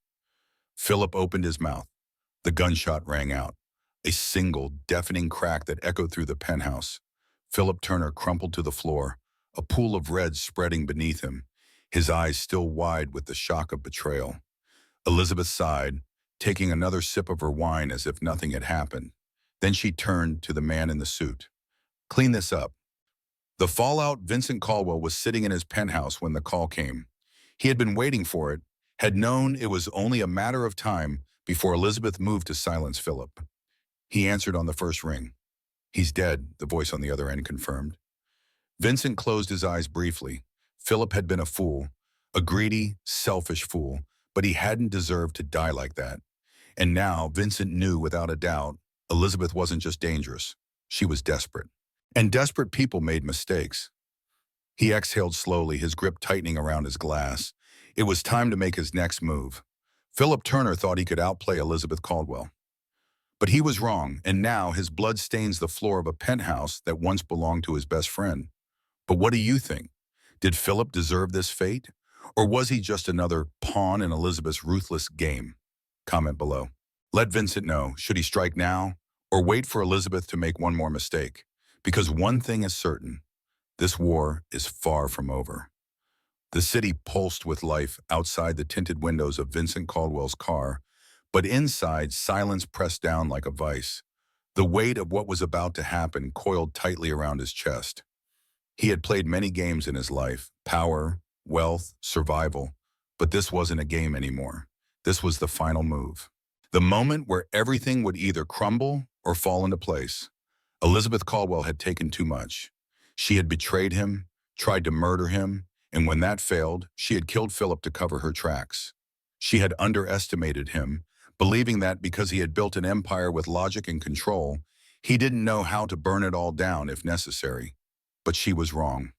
Speaker 1: Philip opened his mouth. The gunshot rang out. A single, deafening crack that echoed through the penthouse. Philip Turner crumpled to the floor, a pool of red spreading beneath him, his eyes still wide with the shock of betrayal. Elizabeth sighed, taking another sip of her wine as if nothing had happened. Then she turned to the man in the suit. Clean this up. The fallout Vincent Caldwell was sitting in his penthouse when the call came. He had been waiting for it, had known it was only a matter of time before Elizabeth moved to silence Philip. He answered on the first ring. He's dead, the voice on the other end confirmed. Vincent closed his eyes briefly. Philip had been a fool, a greedy, selfish fool, but he hadn't deserved to die like that. And now Vincent knew without a doubt Elizabeth wasn't just dangerous. She was desperate. And desperate people made mistakes. He exhaled slowly, his grip tightening around his glass. It was time to make his next move. Philip Turner thought he could outplay Elizabeth Caldwell. But he was wrong, and now his blood stains the floor of a penthouse that once belonged to his best friend. But what do you think? Did Philip deserve this fate? Or was he just another pawn in Elizabeth's ruthless game? Comment below. Let Vincent know, should he strike now, or wait for Elizabeth to make one more mistake? Because one thing is certain, this war is far from over. The city pulsed with life outside the tinted windows of Vincent Caldwell's car, but inside silence pressed down like a vice. The weight of what was about to happen coiled tightly around his chest. He had played many games in his life, power, wealth, survival, but this wasn't a game anymore. This was the final move. The moment where everything would either crumble or fall into place. Elizabeth Caldwell had taken too much. She had betrayed him, tried to murder him, and when that failed, she had killed Philip to cover her tracks. She had underestimated him, believing that because he had built an empire with logic and control, he didn't know how to burn it all down if necessary. But she was wrong.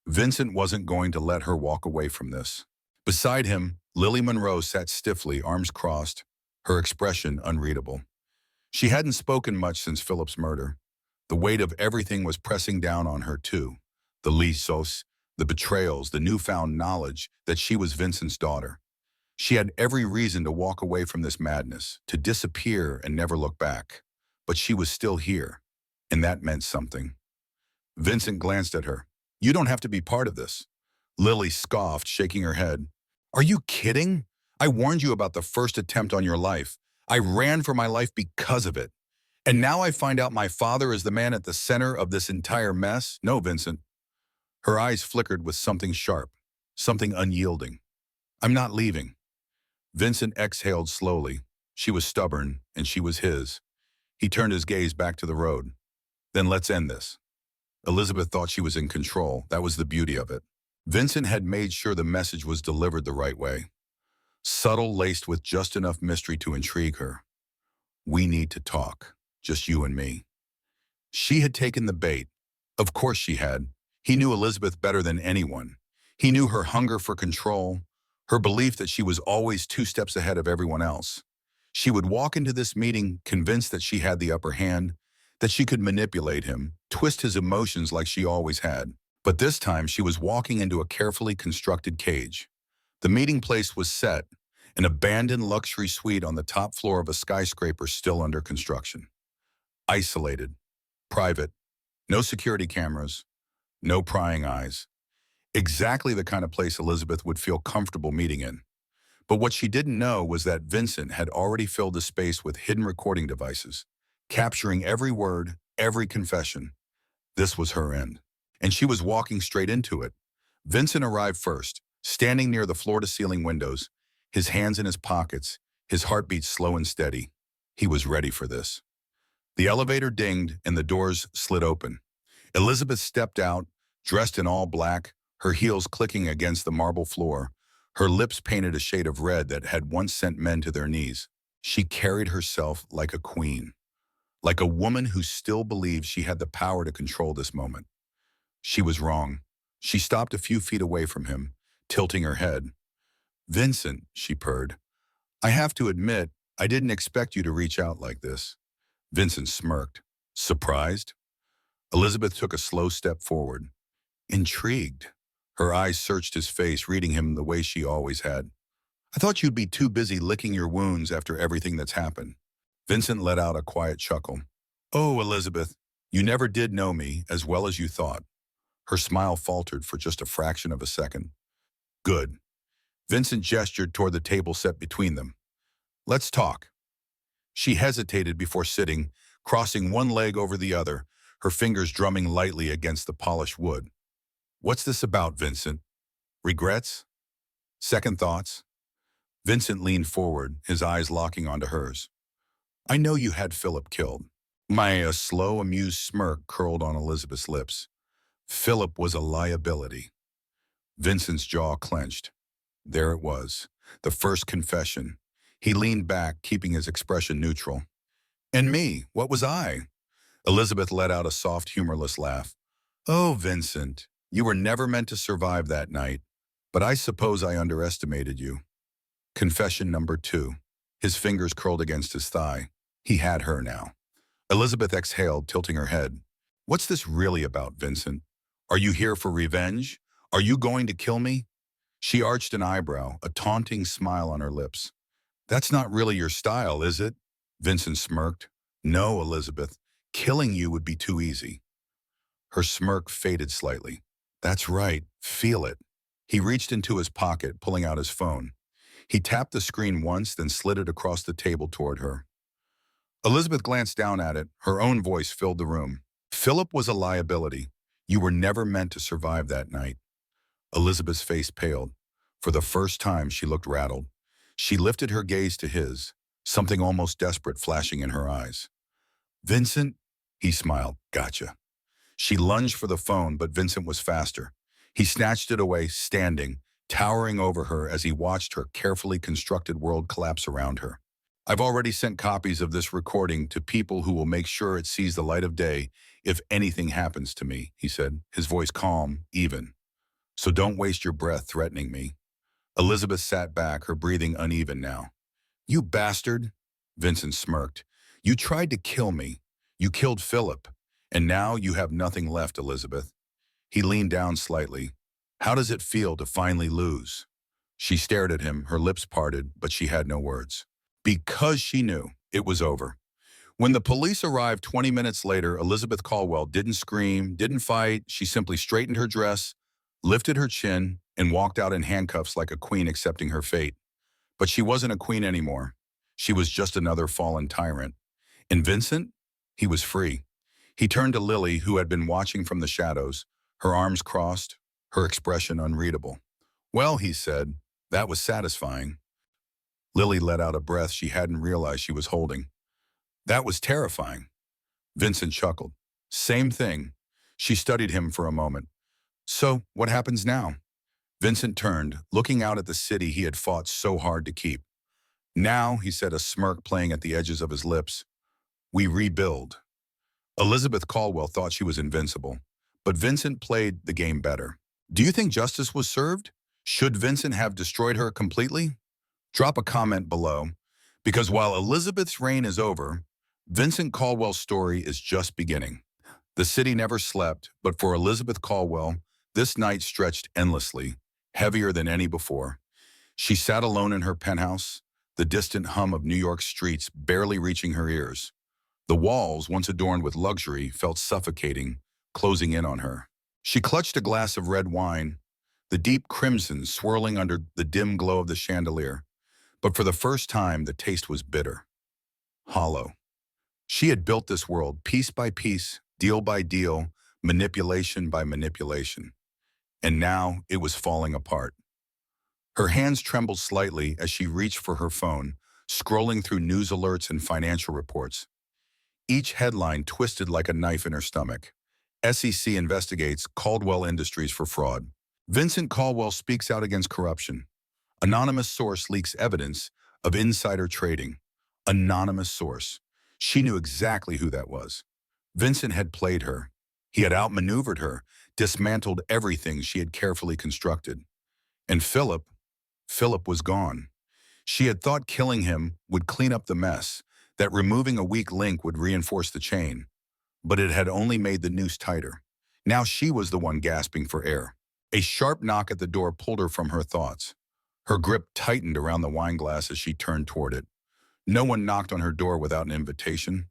Speaker 1: Vincent wasn't going to let her walk away from this. Beside him, Lily Monroe sat stiffly, arms crossed, her expression unreadable. She hadn't spoken much since Philip's murder. The weight of everything was pressing down on her too. The lesos, the betrayals, the newfound knowledge that she was Vincent's daughter. She had every reason to walk away from this madness, to disappear and never look back. But she was still here, and that meant something. Vincent glanced at her. You don't have to be part of this. Lily scoffed, shaking her head. Are you kidding? I warned you about the first attempt on your life. I ran for my life because of it. And now I find out my father is the man at the center of this entire mess? No, Vincent. Her eyes flickered with something sharp. something unyielding. I'm not leaving. Vincent exhaled slowly. She was stubborn, and she was his. He turned his gaze back to the road. Then let's end this. Elizabeth thought she was in control. That was the beauty of it. Vincent had made sure the message was delivered the right way. Subtle, laced with just enough mystery to intrigue her. We need to talk. Just you and me. She had taken the bait. Of course she had. He knew Elizabeth better than anyone. He knew her hunger for control, her belief that she was always 2 steps ahead of everyone else. She would walk into this meeting convinced that she had the upper hand, that she could manipulate him, twist his emotions like she always had. But this time she was walking into a carefully constructed cage. The meeting place was set, an abandoned luxury suite on the top floor of a skyscraper still under construction. Isolated, private, no security cameras, no prying eyes. Exactly the kind of place Elizabeth would feel comfortable meeting in. But what she didn't know was that Vincent had already filled the space with hidden recording devices, capturing every word, every confession. This was her end. And she was walking straight into it. Vincent arrived first, standing near the floor-to-ceiling windows, his hands in his pockets, his heartbeat slow and steady. He was ready for this. The elevator dinged and the doors slid open. Elizabeth stepped out, dressed in all black, her heels clicking against the marble floor, her lips painted a shade of red that had once sent men to their knees. She carried herself like a queen, like a woman who still believed she had the power to control this moment. She was wrong. She stopped a few feet away from him, tilting her head. "Vincent," she purred, "I have to admit, I didn't expect you to reach out like this." Vincent smirked. Surprised? Elizabeth took a slow step forward. Intrigued. Her eyes searched his face, reading him the way she always had. "I thought you'd be too busy licking your wounds after everything that's happened." Vincent let out a quiet chuckle. "Oh, Elizabeth, you never did know me as well as you thought." Her smile faltered for just a fraction of a second. "Good." Vincent gestured toward the table set between them. "Let's talk." She hesitated before sitting, crossing one leg over the other, her fingers drumming lightly against the polished wood. "What's this about, Vincent? Regrets? Second thoughts?" Vincent leaned forward, his eyes locking onto hers. "I know you had Philip killed." A slow, amused smirk curled on Elizabeth's lips. Philip was a liability. Vincent's jaw clenched. There it was, the first confession. He leaned back, keeping his expression neutral. "And me, what was I?" Elizabeth let out a soft, humorless laugh. "Oh, Vincent, you were never meant to survive that night, but I suppose I underestimated you." Confession number 2. His fingers curled against his thigh. He had her now. Elizabeth exhaled, tilting her head. "What's this really about, Vincent? Are you here for revenge? Are you going to kill me?" She arched an eyebrow, a taunting smile on her lips. "That's not really your style, is it?" Vincent smirked. "No, Elizabeth. Killing you would be too easy." Her smirk faded slightly. "That's right. Feel it." He reached into his pocket, pulling out his phone. He tapped the screen once, then slid it across the table toward her. Elizabeth glanced down at it. Her own voice filled the room. "Philip was a liability. You were never meant to survive that night." Elizabeth's face paled. For the first time, she looked rattled. She lifted her gaze to his, something almost desperate flashing in her eyes. "Vincent?" He smiled. "Gotcha." She lunged for the phone, but Vincent was faster. He snatched it away, standing, towering over her as he watched her carefully constructed world collapse around her. "I've already sent copies of this recording to people who will make sure it sees the light of day if anything happens to me," he said, his voice calm, even. "So don't waste your breath threatening me." Elizabeth sat back, her breathing uneven now. "You bastard," Vincent smirked. "You tried to kill me. You killed Philip. And now you have nothing left, Elizabeth." He leaned down slightly. "How does it feel to finally lose?" She stared at him, her lips parted, but she had no words. Because she knew it was over. When the police arrived 20 minutes later, Elizabeth Caldwell didn't scream, didn't fight. She simply straightened her dress, lifted her chin, and walked out in handcuffs like a queen accepting her fate. But she wasn't a queen anymore. She was just another fallen tyrant. And Vincent? He was free. He turned to Lily, who had been watching from the shadows, her arms crossed, her expression unreadable. Well, he said, that was satisfying. Lily let out a breath she hadn't realized she was holding. That was terrifying. Vincent chuckled. Same thing. She studied him for a moment. So, what happens now? Vincent turned, looking out at the city he had fought so hard to keep. Now, he said, a smirk playing at the edges of his lips, we rebuild. Elizabeth Caldwell thought she was invincible, but Vincent played the game better. Do you think justice was served? Should Vincent have destroyed her completely? Drop a comment below, because while Elizabeth's reign is over, Vincent Caldwell's story is just beginning. The city never slept, but for Elizabeth Caldwell, this night stretched endlessly, heavier than any before. She sat alone in her penthouse, the distant hum of New York streets barely reaching her ears. The walls, once adorned with luxury, felt suffocating, closing in on her. She clutched a glass of red wine, the deep crimson swirling under the dim glow of the chandelier. But for the first time, the taste was bitter, hollow. She had built this world piece by piece, deal by deal, manipulation by manipulation. And now it was falling apart. Her hands trembled slightly as she reached for her phone, scrolling through news alerts and financial reports. Each headline twisted like a knife in her stomach. SEC investigates Caldwell Industries for fraud. Vincent Caldwell speaks out against corruption. Anonymous source leaks evidence of insider trading. Anonymous source. She knew exactly who that was. Vincent had played her. He had outmaneuvered her, dismantled everything she had carefully constructed. And Philip was gone. She had thought killing him would clean up the mess, that removing a weak link would reinforce the chain. But it had only made the noose tighter. Now she was the one gasping for air. A sharp knock at the door pulled her from her thoughts. Her grip tightened around the wine glass as she turned toward it. No one knocked on her door without an invitation.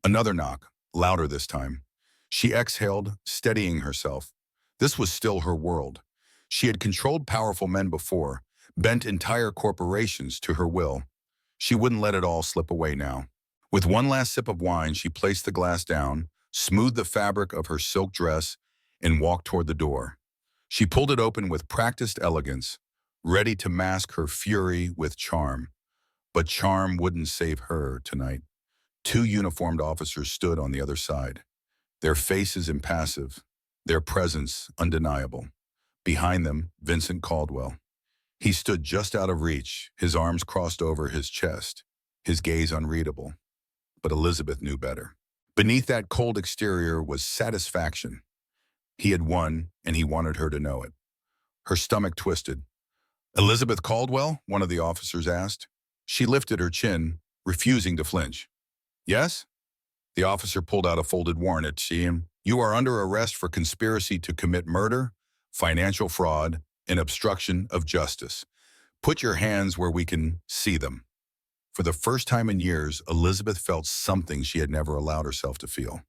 Speaker 1: Another knock, louder this time. She exhaled, steadying herself. This was still her world. She had controlled powerful men before, bent entire corporations to her will. She wouldn't let it all slip away now. With one last sip of wine, she placed the glass down, smoothed the fabric of her silk dress, and walked toward the door. She pulled it open with practiced elegance, ready to mask her fury with charm. But charm wouldn't save her tonight. Two uniformed officers stood on the other side, their faces impassive, their presence undeniable. Behind them, Vincent Caldwell. He stood just out of reach, his arms crossed over his chest, his gaze unreadable. But Elizabeth knew better. Beneath that cold exterior was satisfaction. He had won, and he wanted her to know it. Her stomach twisted. Elizabeth Caldwell? One of the officers asked. She lifted her chin, refusing to flinch. Yes? The officer pulled out a folded warrant at him. You are under arrest for conspiracy to commit murder, financial fraud, and obstruction of justice. Put your hands where we can see them. For the first time in years, Elizabeth felt something she had never allowed herself to feel.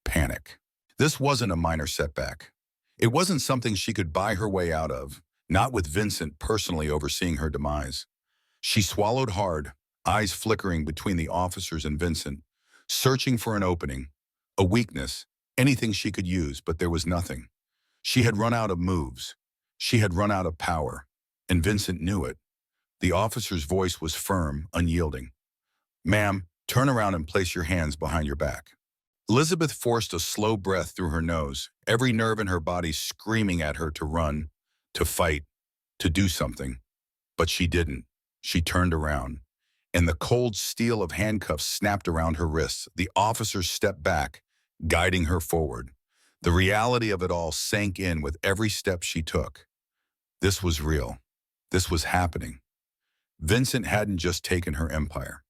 Speaker 1: Panic. This wasn't a minor setback. It wasn't something she could buy her way out of, not with Vincent personally overseeing her demise. She swallowed hard, eyes flickering between the officers and Vincent, searching for an opening, a weakness, anything she could use, but there was nothing. She had run out of moves. She had run out of power, and Vincent knew it. The officer's voice was firm, unyielding. Ma'am, turn around and place your hands behind your back. Elizabeth forced a slow breath through her nose, every nerve in her body screaming at her to run, to fight, to do something. But she didn't. She turned around, and the cold steel of handcuffs snapped around her wrists. The officer stepped back, guiding her forward. The reality of it all sank in with every step she took. This was real. This was happening. Vincent hadn't just taken her empire.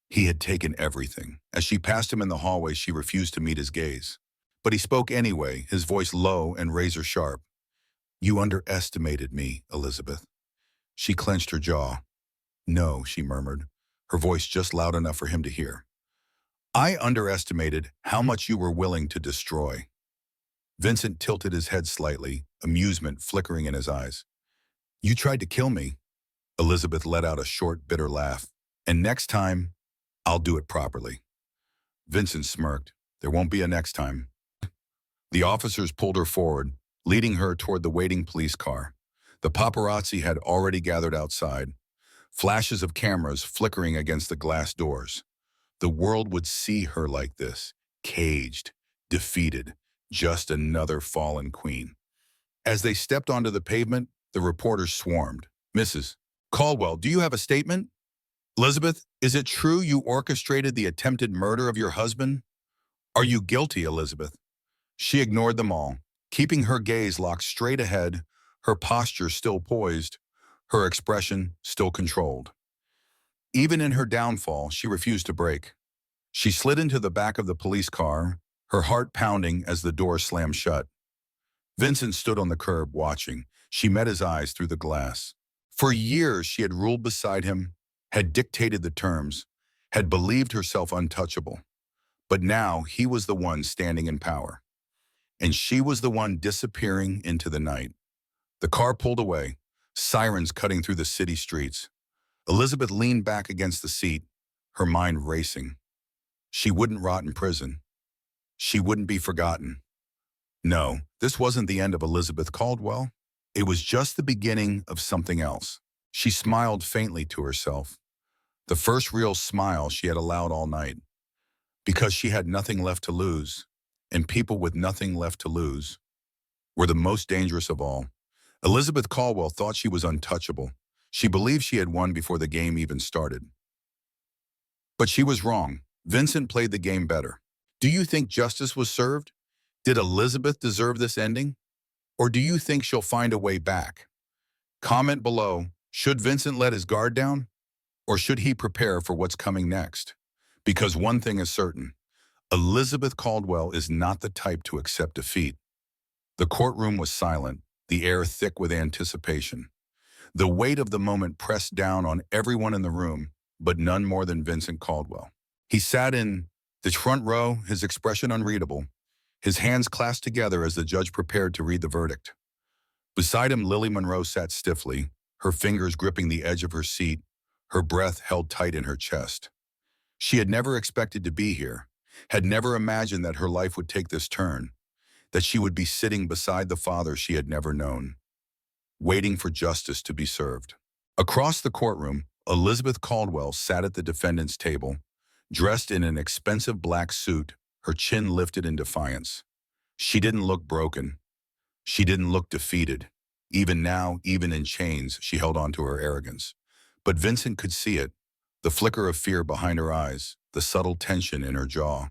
Speaker 1: He had taken everything. As she passed him in the hallway, she refused to meet his gaze. But he spoke anyway, his voice low and razor sharp. You underestimated me, Elizabeth. She clenched her jaw. No, she murmured, her voice just loud enough for him to hear. I underestimated how much you were willing to destroy. Vincent tilted his head slightly, amusement flickering in his eyes. You tried to kill me. Elizabeth let out a short, bitter laugh. And next time, I'll do it properly. Vincent smirked. There won't be a next time. The officers pulled her forward, leading her toward the waiting police car. The paparazzi had already gathered outside, flashes of cameras flickering against the glass doors. The world would see her like this, caged, defeated, just another fallen queen. As they stepped onto the pavement, the reporters swarmed. Mrs. Caldwell, do you have a statement? Elizabeth, is it true you orchestrated the attempted murder of your husband? Are you guilty, Elizabeth? She ignored them all, keeping her gaze locked straight ahead, her posture still poised, her expression still controlled. Even in her downfall, she refused to break. She slid into the back of the police car, her heart pounding as the door slammed shut. Vincent stood on the curb, watching. She met his eyes through the glass. For years, she had ruled beside him, had dictated the terms, had believed herself untouchable. But now, he was the one standing in power. And she was the one disappearing into the night. The car pulled away, sirens cutting through the city streets. Elizabeth leaned back against the seat, her mind racing. She wouldn't rot in prison. She wouldn't be forgotten. No, this wasn't the end of Elizabeth Caldwell. It was just the beginning of something else. She smiled faintly to herself, the first real smile she had allowed all night. Because she had nothing left to lose, and people with nothing left to lose were the most dangerous of all. Elizabeth Caldwell thought she was untouchable. She believed she had won before the game even started. But she was wrong. Vincent played the game better. Do you think justice was served? Did Elizabeth deserve this ending? Or do you think she'll find a way back? Comment below, should Vincent let his guard down? Or should he prepare for what's coming next? Because one thing is certain, Elizabeth Caldwell is not the type to accept defeat. The courtroom was silent, the air thick with anticipation. The weight of the moment pressed down on everyone in the room, but none more than Vincent Caldwell. He sat in the front row, his expression unreadable, his hands clasped together as the judge prepared to read the verdict. Beside him, Lily Monroe sat stiffly, her fingers gripping the edge of her seat, her breath held tight in her chest. She had never expected to be here, had never imagined that her life would take this turn, that she would be sitting beside the father she had never known, waiting for justice to be served. Across the courtroom, Elizabeth Caldwell sat at the defendant's table, dressed in an expensive black suit, her chin lifted in defiance. She didn't look broken. She didn't look defeated. Even now, even in chains, she held on to her arrogance. But Vincent could see it, the flicker of fear behind her eyes, the subtle tension in her jaw.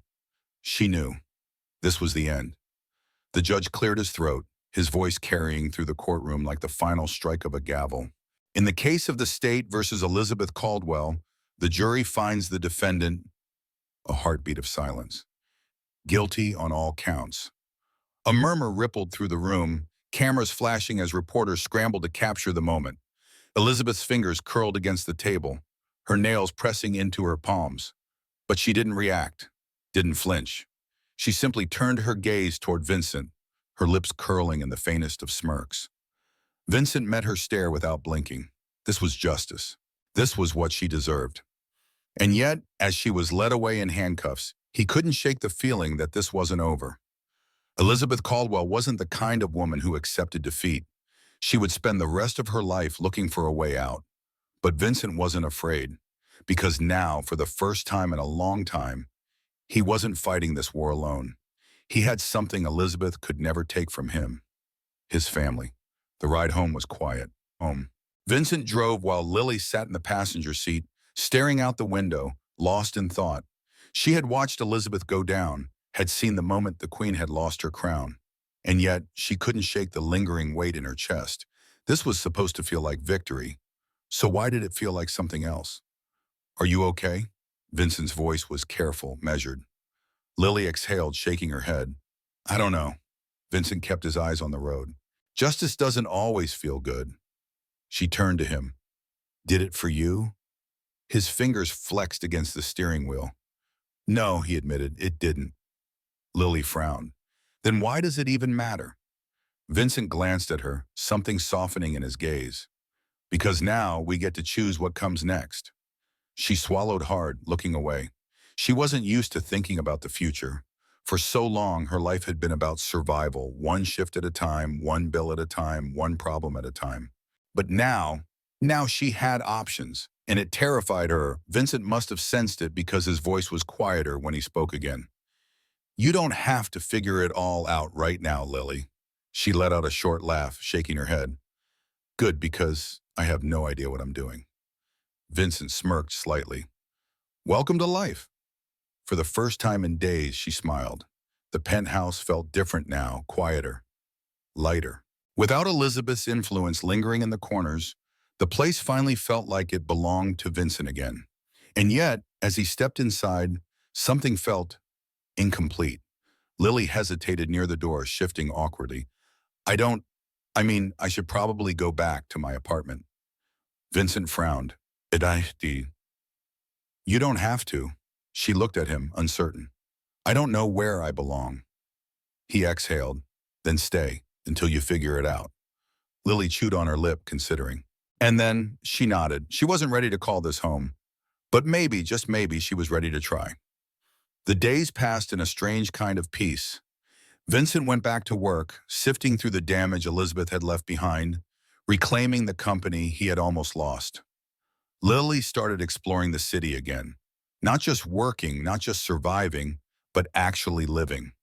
Speaker 1: She knew. This was the end. The judge cleared his throat, his voice carrying through the courtroom like the final strike of a gavel. In the case of the state versus Elizabeth Caldwell, the jury finds the defendant, a heartbeat of silence, guilty on all counts. A murmur rippled through the room, cameras flashing as reporters scrambled to capture the moment. Elizabeth's fingers curled against the table, her nails pressing into her palms. But she didn't react, didn't flinch. She simply turned her gaze toward Vincent, her lips curling in the faintest of smirks. Vincent met her stare without blinking. This was justice. This was what she deserved. And yet, as she was led away in handcuffs, he couldn't shake the feeling that this wasn't over. Elizabeth Caldwell wasn't the kind of woman who accepted defeat. She would spend the rest of her life looking for a way out. But Vincent wasn't afraid, because now, for the first time in a long time, he wasn't fighting this war alone. He had something Elizabeth could never take from him: his family. The ride home was quiet. Home. Vincent drove while Lily sat in the passenger seat, staring out the window, lost in thought. She had watched Elizabeth go down, had seen the moment the queen had lost her crown. And yet, she couldn't shake the lingering weight in her chest. This was supposed to feel like victory. So why did it feel like something else? Are you okay? Vincent's voice was careful, measured. Lily exhaled, shaking her head. I don't know. Vincent kept his eyes on the road. Justice doesn't always feel good. She turned to him. Did it for you? His fingers flexed against the steering wheel. No, he admitted, it didn't. Lily frowned. Then why does it even matter? Vincent glanced at her, something softening in his gaze. Because now we get to choose what comes next. She swallowed hard, looking away. She wasn't used to thinking about the future. For so long, her life had been about survival, one shift at a time, one bill at a time, one problem at a time. But now she had options, and it terrified her. Vincent must have sensed it because his voice was quieter when he spoke again. You don't have to figure it all out right now, Lily. She let out a short laugh, shaking her head. Good, because I have no idea what I'm doing. Vincent smirked slightly. Welcome to life. For the first time in days, she smiled. The penthouse felt different now, quieter, lighter. Without Elizabeth's influence lingering in the corners, the place finally felt like it belonged to Vincent again. And yet, as he stepped inside, something felt incomplete. Lily hesitated near the door, shifting awkwardly. I don't, I mean, I should probably go back to my apartment. Vincent frowned. You don't have to. She looked at him, uncertain. I don't know where I belong. He exhaled. Then stay until you figure it out. Lily chewed on her lip, considering. And then she nodded. She wasn't ready to call this home. But maybe, just maybe, she was ready to try. The days passed in a strange kind of peace. Vincent went back to work, sifting through the damage Elizabeth had left behind, reclaiming the company he had almost lost. Lily started exploring the city again. Not just working, not just surviving, but actually living.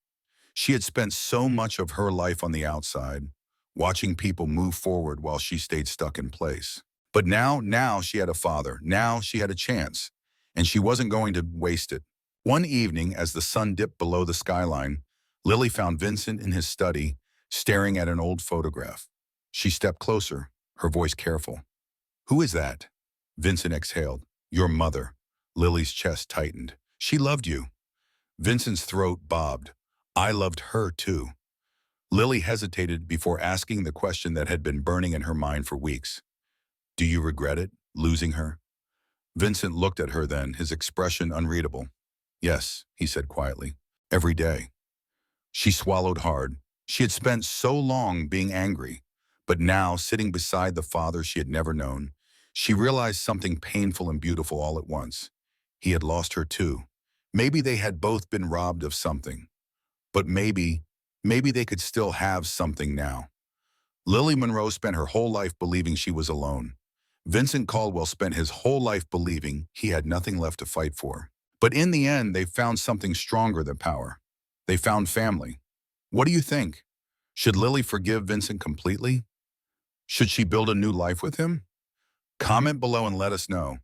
Speaker 1: She had spent so much of her life on the outside, watching people move forward while she stayed stuck in place. But now she had a father. Now she had a chance, and she wasn't going to waste it. One evening, as the sun dipped below the skyline, Lily found Vincent in his study, staring at an old photograph. She stepped closer, her voice careful. Who is that? Vincent exhaled. Your mother. Lily's chest tightened. She loved you. Vincent's throat bobbed. I loved her too. Lily hesitated before asking the question that had been burning in her mind for weeks. Do you regret it, losing her? Vincent looked at her then, his expression unreadable. Yes, he said quietly. Every day. She swallowed hard. She had spent so long being angry, but now, sitting beside the father she had never known, she realized something painful and beautiful all at once. He had lost her too. Maybe they had both been robbed of something. But maybe they could still have something now. Lily Monroe spent her whole life believing she was alone. Vincent Caldwell spent his whole life believing he had nothing left to fight for. But in the end, they found something stronger than power. They found family. What do you think? Should Lily forgive Vincent completely? Should she build a new life with him? Comment below and let us know.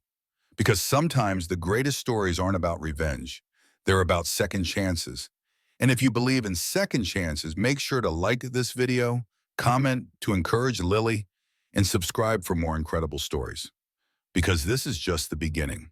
Speaker 1: Because sometimes the greatest stories aren't about revenge. They're about second chances. And if you believe in second chances, make sure to like this video, comment to encourage Lily, and subscribe for more incredible stories. Because this is just the beginning.